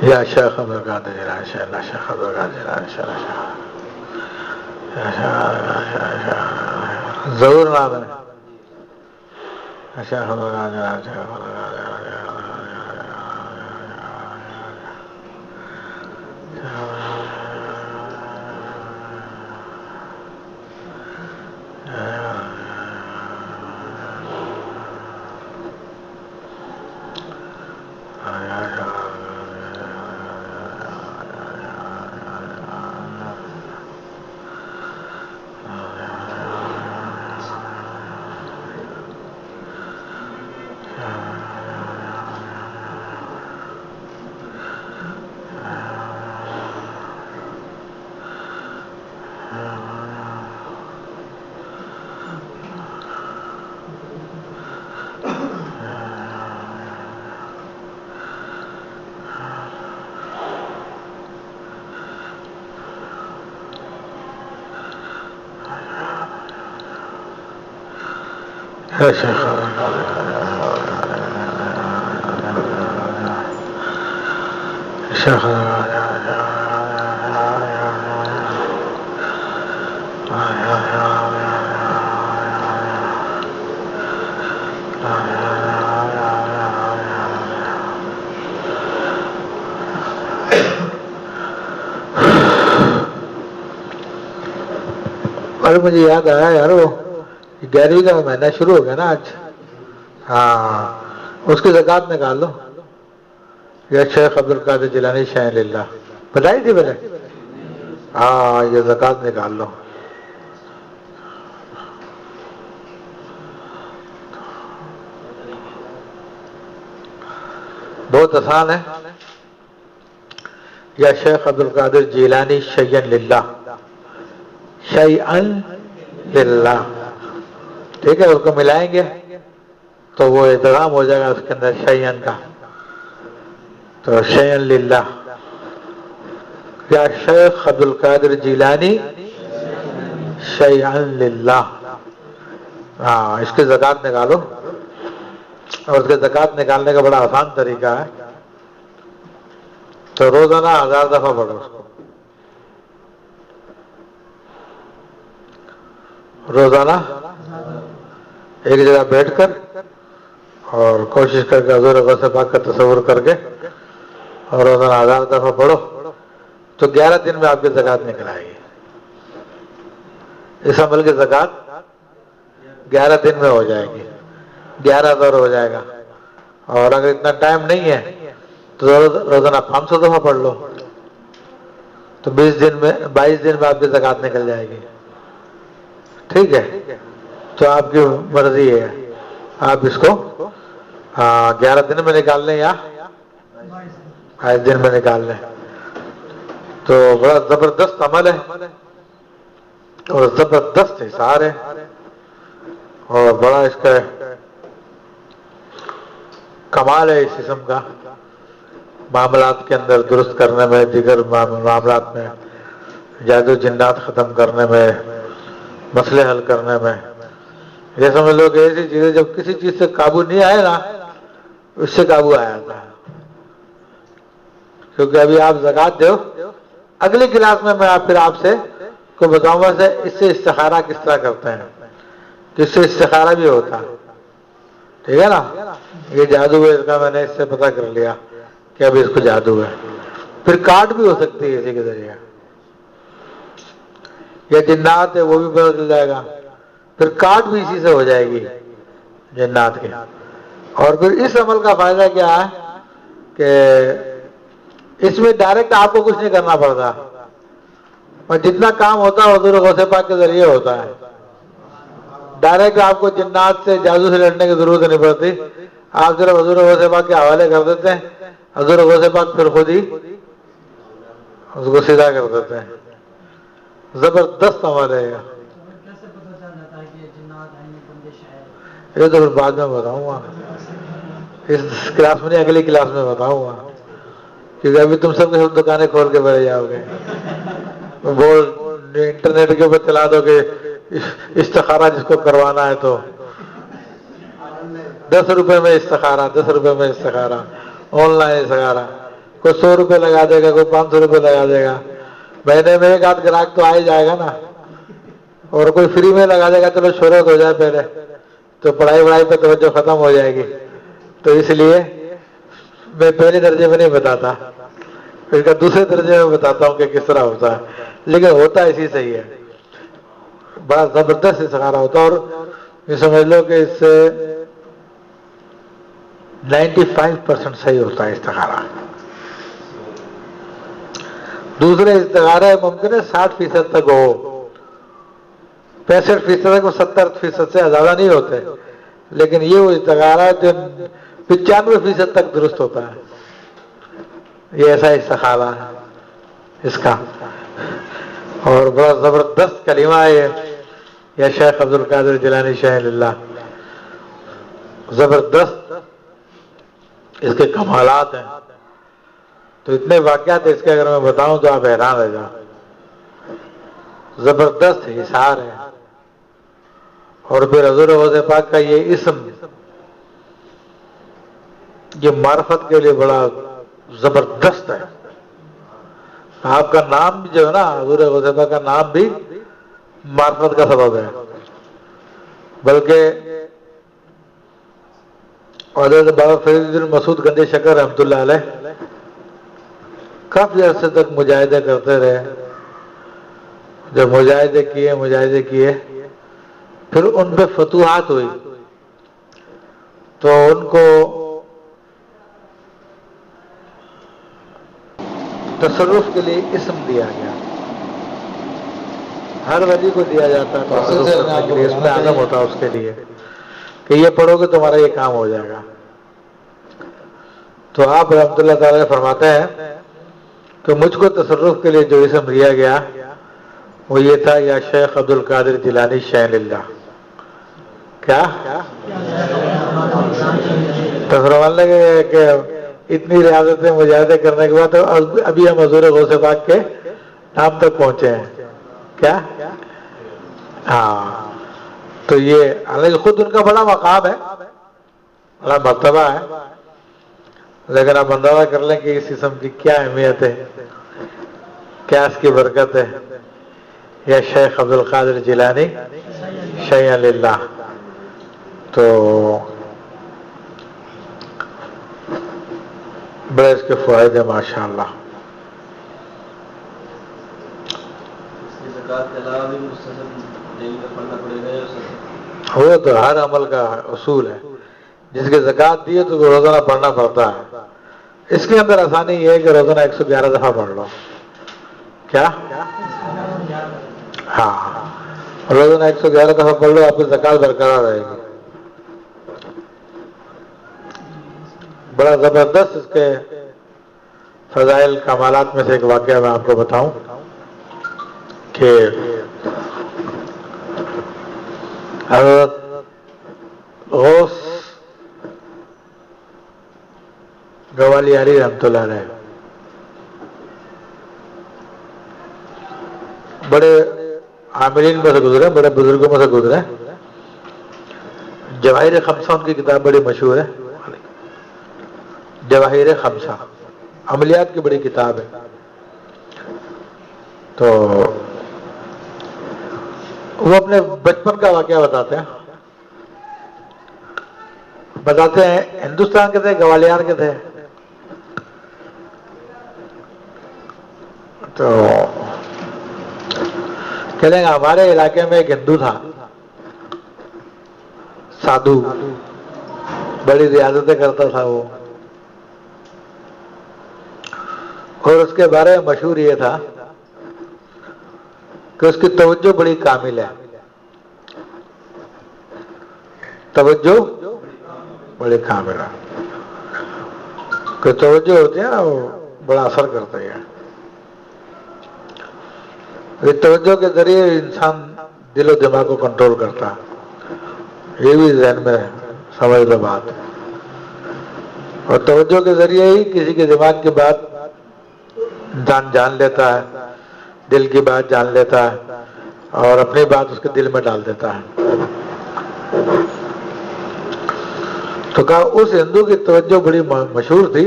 یا شیخ عبد القادر جیلانی شیخ عبد القادر جیلانی شیخ ضرور نام ہے. شیخ عبد القادر جیلانی شیخ عبد القادر یا شیخ شیخ ارے مجھے یاد آیا یار, وہ 11ویں کا مہینہ شروع ہو گیا نا آج. ہاں, اس کی زکوٰۃ نکال لو. یا شیخ عبد القادر جیلانی شیخ للہ بتائی تھی میں نے. ہاں, یہ زکوٰۃ نکال لو. بہت آسان ہے. یا شیخ عبد القادر جیلانی شیخ للہ شیئا للہ. ٹھیک ہے, اس کو ملائیں گے تو وہ ادغام ہو جائے گا اس کے اندر شیئن کا. تو شیئن للہ. یا شیخ عبد القادر جیلانی شیئن للہ. ہاں, اس کی زکوٰۃ نکالو. اور اس کی زکوٰۃ نکالنے کا بڑا آسان طریقہ ہے. تو روزانہ 1000 دفعہ پڑھو اس کو. روزانہ ایک جگہ بیٹھ کر اور کوشش کر کے حضور غوث پاک کا تصور کر کے اور روزانہ 1000 دفعہ پڑھو تو 11 دن میں آپ کی زکوٰۃ نکل آئے گی. اس عمل کی زکوٰۃ 11 دن میں ہو جائے گی. 11,000 ہو جائے گا. اور اگر اتنا ٹائم نہیں ہے تو روزانہ 500 دفعہ پڑھ لو تو 22 دن میں آپ کی زکوٰۃ نکل جائے گی. ٹھیک ہے, تو آپ کی مرضی ہے, آپ اس کو 11 دن میں نکال لیں یا 22 دن میں نکال لیں. تو بڑا زبردست عمل ہے اور زبردست حصار ہے اور بڑا اس کا کمال ہے. اس قسم کا معاملات کے اندر درست کرنے میں, دیگر معاملات میں, جادو جنات ختم کرنے میں, مسئلے حل کرنے میں. یہ سمجھ لو کہ ایسی چیزیں جب کسی چیز سے قابو نہیں آئے نا, اس سے قابو آ جاتا ہے. کیونکہ ابھی آپ زکوٰۃ دو, اگلی کلاس میں پھر آپ سے کو بتاؤں گا سے اس سے استخارہ کس طرح کرتے ہیں, کس سے استخارہ بھی ہوتا ہے. ٹھیک ہے نا, یہ جادو ہے اس کا میں نے اس سے پتہ کر لیا کہ ابھی اس کو جادو ہے. پھر کاٹ بھی ہو سکتی ہے اسی کے ذریعے، یا جنات ہے وہ بھی پتہ چل جائے گا، پھر کاٹ بھی اسی سے ہو جائے گی جنات کی۔ اور پھر اس عمل کا فائدہ کیا ہے کہ اس میں ڈائریکٹ آپ کو کچھ نہیں کرنا پڑتا، اور جتنا کام ہوتا ہے حضور غوث پاک کے ذریعے ہوتا ہے۔ ڈائریکٹ آپ کو جنات سے جادو سے لڑنے کی ضرورت نہیں پڑتی، آپ صرف حضور غوث پاک کے حوالے کر دیتے ہیں، حضور غوث پاک پھر خود ہی اس کو سیدھا کر دیتے ہیں۔ زبردست عمل ہے یہ۔ کیسے پتہ چل جاتا ہے کہ یہ جنات ہیں، یہ بندش ہے؟ یہ تو پھر بعد میں بتاؤں گا، اس کلاس میں نہیں، اگلی کلاس میں بتاؤں گا، کیونکہ ابھی تم سب کے سب دکانیں کھول کے بیٹھ جاؤ گے، وہ انٹرنیٹ کے اوپر چلا دو کہ استخارہ جس کو کروانا ہے تو 10 روپے میں استخارہ، 10 روپے میں استخارہ، آن لائن استخارہ، کوئی 100 روپے لگا دے گا، کوئی 500 روپے لگا دے گا، مہینے میں ایک آدھ گراہک تو آ ہی جائے گا نا، اور کوئی فری میں لگا دے گا، چلو شہرت ہو جائے پہلے تو پڑھائی وڑائی پہ توجہ ختم ہو جائے گی، تو اس لیے میں پہلے درجے میں نہیں بتاتا، اس کا دوسرے درجے میں بتاتا ہوں کہ کس طرح ہوتا ہے، لیکن ہوتا اسی سے ہی ہے، بڑا زبردست استخارہ ہوتا ہے، اور یہ سمجھ لو کہ اس سے 95% صحیح ہوتا ہے استخارہ۔ دوسرے استخارے ممکن ہے 60% تک ہو، 65% تک، 70% سے زیادہ نہیں ہوتے، لیکن یہ وہ استخارہ ہے جو 95% تک درست ہوتا ہے، یہ ایسا استخارہ ہے اس کا، اور بڑا زبردست کلمہ ہے یہ، یا شیخ عبد القادر جیلانی شیخ اللہ، زبردست اس کے کمالات ہیں، تو اتنے واقعات اس کے اگر میں بتاؤں تو آپ حیران رہ جاؤ، زبردست حصار ہے۔ اور پھر حضور غوث پاک کا یہ اسم، یہ معرفت کے لیے بڑا زبردست ہے، آپ کا نام بھی جو ہے نا، حضور غوث پاک کا نام بھی معرفت کا سبب ہے، بلکہ حضرت بابا فرید الدین مسعود گنج شکر رحمۃ اللہ علیہ کافی عرصے تک مجاہدے کرتے رہے، جب مجاہدے کیے پھر ان پہ فتوحات ہوئی، تو ان کو تصرف کے لیے اسم دیا گیا، ہر ولی کو دیا جاتا ہے تصرف کرنے کے لیے، اس میں عالم ہوتا ہے اس کے لیے کہ یہ پڑھو گے تمہارا یہ کام ہو جائے گا۔ تو آپ رحمۃ اللہ تعالی فرماتے ہیں کہ مجھ کو تصرف کے لیے جو اسم دیا گیا وہ یہ تھا، یا شیخ عبد القادر جیلانی شیخ اللہ۔ کیا تصرف لگے کہ اتنی ریاضتیں مجاہدے کرنے کے بعد تو ابھی ہم حضور غوث پاک کے نام تک پہنچے ہیں، کیا؟ ہاں، تو یہ حالانکہ خود ان کا بڑا مقام ہے، بڑا مرتبہ ہے، لیکن آپ اندازہ کر لیں کہ اس اسم کی کیا اہمیت ہے، کیا اس کی برکت ہے، یا شیخ عبد القادر جیلانی شیخ اللہ۔ تو بڑے اس کے فوائد ہیں ماشاءاللہ۔ وہ تو ہر عمل کا اصول ہے، جس کے زکوٰۃ دیے تو روزانہ پڑھنا پڑتا ہے، اس کے اندر آسانی یہ ہے کہ روزانہ 111 دفعہ پڑھ لو، کیا؟ ہاں، روزانہ 111 دفعہ پڑھ لو، آپ کی زکوٰۃ برقرار رہے گی۔ بڑا زبردست اس کے فضائل کمالات میں سے ایک واقعہ میں آپ کو بتاؤں کہ حضرت غوث گوالیاری رحمۃ اللہ علیہ بڑے عاملین میں سے گزرے، بڑے بزرگوں میں سے گزرے، جواہر خمسہ ان کی کتاب بڑی مشہور ہے، جواہر خمسہ عملیات کی بڑی کتاب ہے۔ تو وہ اپنے بچپن کا واقعہ بتاتے ہیں، ہندوستان کے تھے، گوالیار کے تھے، تو کہہ لیں گے ہمارے علاقے میں ایک ہندو تھا سادھو، بڑی ریاضتیں کرتا تھا وہ، اور اس کے بارے میں مشہور یہ تھا کہ اس کی توجہ بڑی کامل ہے، توجہ بڑی کامل ہے، کہ توجہ ہوتی ہے نا وہ بڑا اثر کرتا ہے۔ یہ توجہ کے ذریعے انسان دل و دماغ کو کنٹرول کرتا ہے، یہ بھی ذہن میں سمجھ لو بات، اور توجہ کے ذریعے ہی کسی کے دماغ کی بات انسان جان لیتا ہے، دل کی بات جان لیتا ہے، اور اپنی بات اس کے دل میں ڈال دیتا ہے۔ تو کہا اس ہندو کی توجہ بڑی مشہور تھی،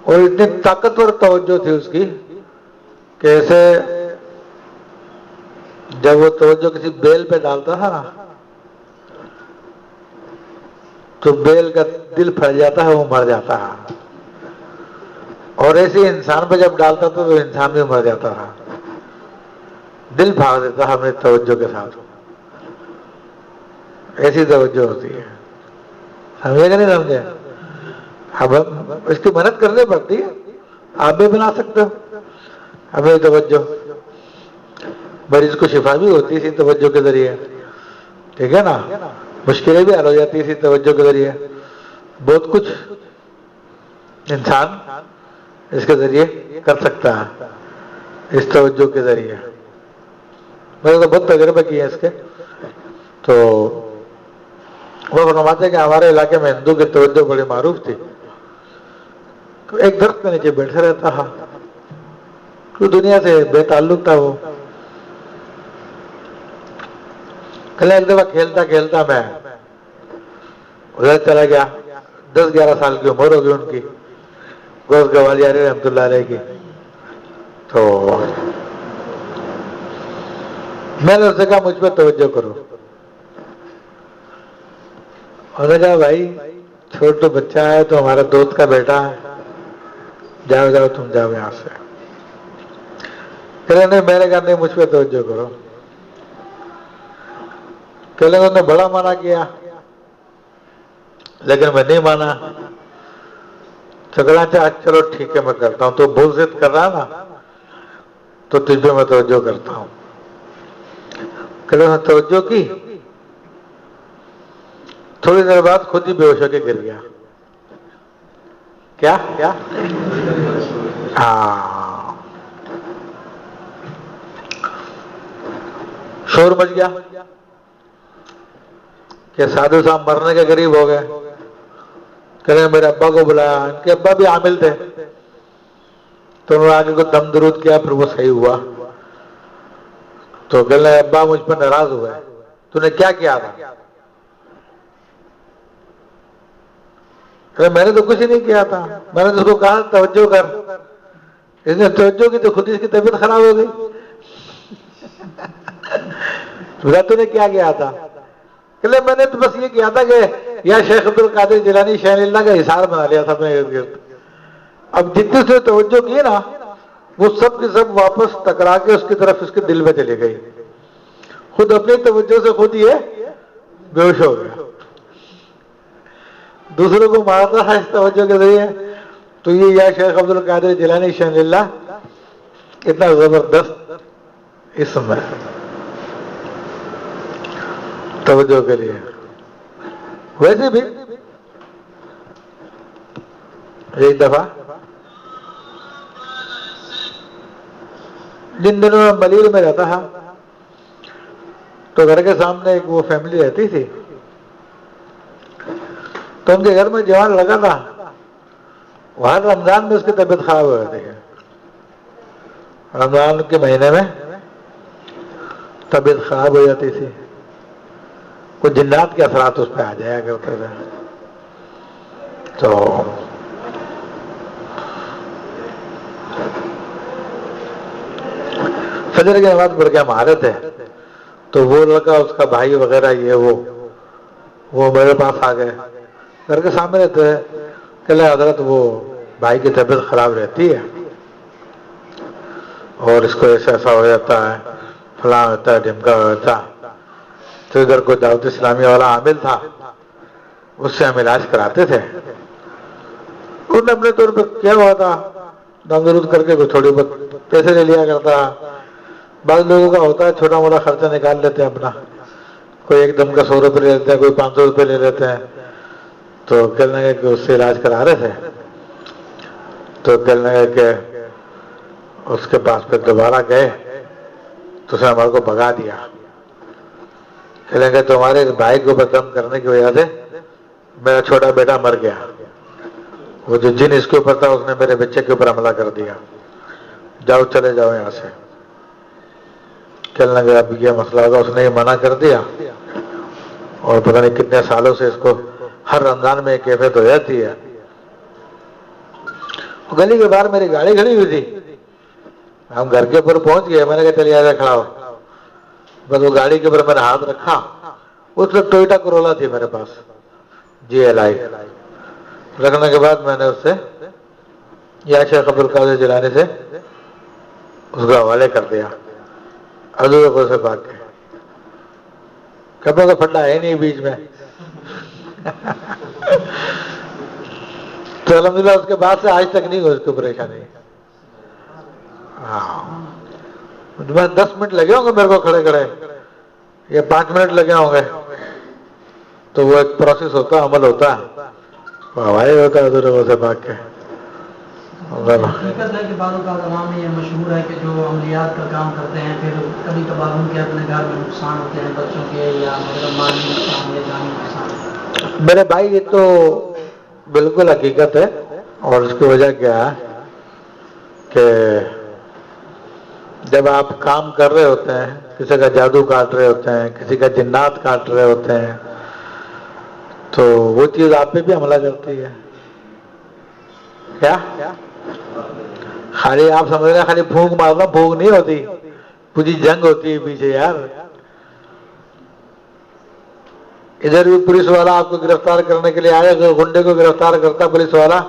اور اتنی طاقتور توجہ تھی اس کی کہ ایسے جب وہ توجہ کسی بیل پہ ڈالتا تھا نا تو بیل کا دل پھٹ جاتا ہے، وہ مر جاتا ہے، اور ایسے انسان پہ جب ڈالتا تھا تو انسان بھی مر جاتا تھا، دل پھاڑ دیتا ہے اپنی توجہ کے ساتھ، ایسی توجہ ہوتی ہے، سمجھے کہ نہیں سمجھے؟ اب اس کی محنت کرنی پڑتی ہے، آپ بھی بنا سکتے ہو اپنی توجہ، مریض کو شفا بھی ہوتی ہے اسی توجہ کے ذریعے، ٹھیک ہے نا، مشکلیں بھی حل ہو جاتی ہے اسی توجہ کے ذریعے، بہت کچھ انسان اس کے ذریعے کر سکتا ہے، اس توجہ کے ذریعے۔ میں نے تو بہت تجربہ کیے ہیں اس کے، تو وہ فرماتے ہیں کہ ہمارے علاقے میں ہندو کی توجہ بڑی معروف تھی، ایک درخت کے نیچے بیٹھا رہتا تھا، تو دنیا سے بے تعلق تھا وہ۔ کل ایک دفعہ کھیلتا کھیلتا میں ادھر چلا گیا، 10-11 سال کی عمر ہوگی ان کی، گوشت گوالی علی رحمۃ اللہ علیہ کی، تو میں نے اس سے کہا مجھ پہ توجہ کرو، انہوں نے کہا بھائی چھوٹا بچہ ہے تو ہمارا دوست کا بیٹا ہے، جاؤ جاؤ تم جاؤ یہاں سے، کہ نہیں، میں نے کہا نہیں مجھ پہ توجہ کرو، کہ انہوں نے بڑا منع کیا لیکن میں نہیں مانا، جھگڑا چاہ چلو ٹھیک ہے میں کرتا ہوں، تو بہت ضد کر رہا نا تو تجھ پہ میں توجہ کرتا ہوں، کہ انہوں نے توجہ کی، تھوڑی دیر بعد خود ہی بے ہوش ہو کے گر گیا، کیا ہاں، شور مچ گیا کہ سادھو صاحب مرنے کے قریب ہو گئے، کہ میرے ابا کو بلایا، ان کے ابا بھی عامل تھے، تو انہوں نے آگے کو دم درود کیا، پھر وہ صحیح ہوا، تو کہنے لگے ابا مجھ پر ناراض ہوئے، تو نے کیا کیا تھا؟ کہ میں نے تو کچھ ہی نہیں کیا تھا، میں نے تو اس کو کہا توجہ کر، اس نے توجہ کی تو خود اس کی طبیعت خراب ہو گئی، تو نے کیا کیا تھا؟ کہ میں نے تو بس یہ کیا تھا کہ یا شیخ عبد القادر جیلانی شین اللہ کا حصار بنا لیا تھا اپنے ارد گرد، اب جتنی سے توجہ کی نا وہ سب کی سب واپس ٹکرا کے اس کی طرف اس کے دل میں چلی گئی، خود اپنی توجہ سے خود یہ بے ہوش ہو گیا، دوسروں کو مارتا ہے اس توجہ کے ذریعے، تو یہ یا شیخ عبد القادر جیلانی شین اللہ اتنا زبردست اسم ہے توجہ کے لیے۔ ویسے بھی ایک دفعہ جن دنوں میں ملیل میں رہتا تھا تو گھر کے سامنے ایک وہ فیملی رہتی تھی، تو ان کے گھر میں جوان لگا تھا، وہاں رمضان میں اس کی طبیعت خراب ہو جاتی ہے، رمضان کے مہینے میں طبیعت خراب ہو جاتی تھی، کچھ جنات کے اثرات اس پہ آ جایا کرتے تھے، تو فجر کی نماز پڑھ کے ہم آ رہے تھے، تو وہ لڑکا اس کا بھائی وغیرہ یہ وہ میرے پاس آ گئے، گھر کے سامنے رہتے ہیں، کہ حضرت وہ بھائی کی طبیعت خراب رہتی ہے، اور اس کو ایسا ہو جاتا ہے، فلاں ہوتا ہے، ڈھمکا ہوتا ہے، تو ادھر کوئی دعوت اسلامی والا عامل تھا، اس سے ہم علاج کراتے تھے. انہوں نے اپنے طور پہ کیا ہوا تھا، نامزد کر کے کوئی تھوڑی بہت پیسے لے لیا کرتا. بعض لوگوں کا ہوتا ہے چھوٹا موٹا خرچہ نکال لیتے ہیں اپنا، کوئی ایک دم کا 100 روپے لے لیتے ہیں، کوئی 500 روپے لے لیتے ہیں. تو کہنے لگے کہ اس سے علاج کرا رہے تھے، تو کہنے لگے کہ اس کے پاس پھر دوبارہ گئے تو اس نے ہمارے کو بھگا دیا. کہنے لگے تمہارے بھائی کو بدنام کرنے کی وجہ سے میرا چھوٹا بیٹا مر گیا، وہ جو جن اس کے اوپر تھا اس نے میرے بچے کے اوپر حملہ کر دیا، جاؤ چلے جاؤ یہاں سے. کہنے لگے اب یہ مسئلہ ہوگا. اس نے یہ منع کر دیا، اور پتہ نہیں کتنے سالوں سے اس کو ہر رمضان میں ایک کیفیت ہو جاتی ہے. گلی کے باہر میری گاڑی کھڑی ہوئی تھی، ہم گھر کے اوپر پہنچ گئے. میں نے کہا چلیے آجا کھڑا ہو. بس وہ گاڑی کے اوپر میں نے ہاتھ رکھا، اس وقت ٹوئٹا کرولا تھی میرے پاس GLI. رکھنے کے بعد میں نے اس سے یا شیخ عبد القادر جیلانی سے اس کو حوالے کر دیا. حضور کو سے بات کے کپڑوں کا پھٹنا ہے نہیں بیچ میں. تو الحمدللہ اس کے بعد سے آج تک نہیں ہوئی اس کو پریشانی. ہاں 10 منٹ لگے ہوں گے میرے کو کھڑے کھڑے، یا 5 منٹ لگے ہوں گے. تو وہ ایک پروسیس ہوتا ہے، عمل ہوتا ہے، وہ ہوائی ہوتا ہے حضور سے بات کے. حقیقت ہے کہ بعض اوقات عوام میں یہ مشہور ہے کہ جو عملیات کا کام کرتے ہیں پھر کبھی کبھار ان کے اپنے گھر میں نقصان ہوتے ہیں، بچوں کے یا مطلب مالی نقصان یا جانی نقصان. میرے بھائی یہ تو بالکل حقیقت ہے. اور اس کی وجہ کیا ہے کہ جب آپ کام کر رہے ہوتے ہیں، کسی کا جادو کاٹ رہے ہوتے ہیں، کسی کا جنات کاٹ رہے ہوتے ہیں، تو وہ چیز آپ پہ بھی حملہ کرتی ہے. کیا خالی آپ سمجھ رہے ہیں خالی پھونک مارنا، پھونک نہیں ہوتی، پوری جنگ ہوتی ہے پیچھے یار. ادھر بھی پولیس والا آپ کو گرفتار کرنے کے لیے آیا، تو گنڈے کو گرفتار کرتا پولیس والا،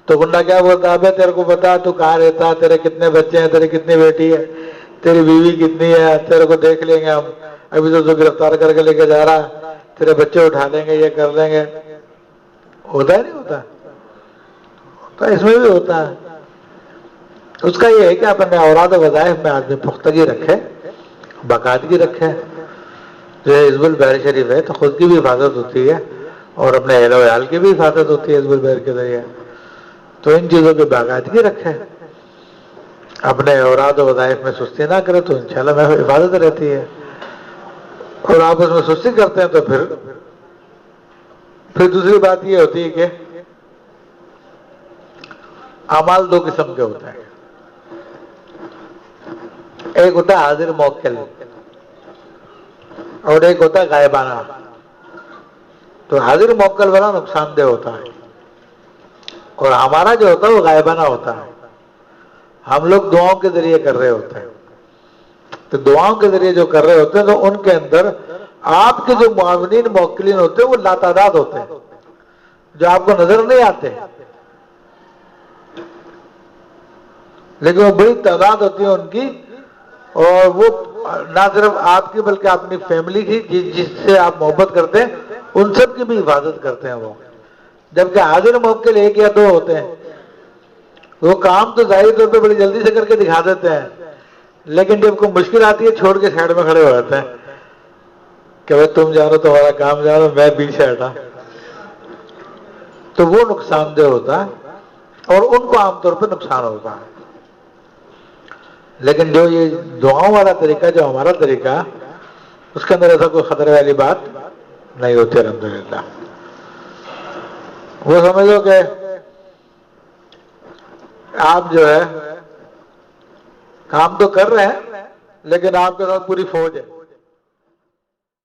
تو گنڈا کیا بولتا، ابے تیرے کو بتا تو کہاں رہتا، تیرے کتنے بچے ہیں، تیری کتنی بیٹی ہے، تیری بیوی کتنی ہے، تیرے کو دیکھ لیں گے ہم، ابھی تو گرفتار کر کے لے کے جا رہا، تیرے بچے اٹھا لیں گے، یہ کر لیں گے. ہوتا ہے نہیں ہوتا؟ تو اس میں بھی ہوتا ہے. اس کا یہ ہے کہ اپنے اوراد و وظائف میں آدمی پختگی رکھے، باقاعدگی رکھے. جو حزب البحر شریف ہے تو خود کی بھی حفاظت ہوتی ہے اور اپنے اہل و عیال کی بھی حفاظت ہوتی ہے حزب البحر کے ذریعے. تو ان چیزوں کی باقاعدگی رکھے، اپنے اوراد و وظائف میں سستی نہ کرے، تو انشاءاللہ میں حفاظت رہتی ہے. اور آپ اس میں سستی کرتے ہیں تو پھر دوسری بات یہ ہوتی ہے کہ اعمال 2 قسم کے ہوتے ہیں. ایک ہوتا ہے حاضر موکل اور ایک ہوتا ہے غائبانہ. تو حاضر موکل والا نقصان دہ ہوتا ہے، اور ہمارا جو ہوتا ہے وہ غائبانہ ہوتا ہے. ہم لوگ دعاؤں کے ذریعے کر رہے ہوتے ہیں. تو دعاؤں کے ذریعے جو کر رہے ہوتے ہیں تو ان کے اندر آپ کے جو معاونین موکلین ہوتے ہیں وہ لاتعداد ہوتے ہیں، جو آپ کو نظر نہیں آتے، لیکن وہ بڑی تعداد ہوتی ہے ان کی. اور وہ نہ صرف آپ کی بلکہ اپنی فیملی کی، جس سے آپ محبت کرتے ہیں ان سب کی بھی حفاظت کرتے ہیں وہ. جبکہ حاضر موکل 1 یا 2 ہوتے ہیں، وہ کام تو ظاہر طور پہ بڑی جلدی سے کر کے دکھا دیتے ہیں، لیکن جب کوئی مشکل آتی ہے چھوڑ کے سائڈ میں کھڑے ہو جاتے ہیں کہ بھائی تم جانو تمہارا کام جانو، میں پیچھے ہٹا. تو وہ نقصان دہ ہوتا ہے اور ان کو عام طور پہ نقصان ہوتا ہے. لیکن جو یہ دعاؤں والا طریقہ جو ہمارا طریقہ، اس کے اندر ایسا کوئی خطرے والی بات نہیں ہوتی الحمدللہ. وہ سمجھ لو کہ آپ جو ہے کام تو کر رہے ہیں لیکن آپ کے ساتھ پوری فوج ہے.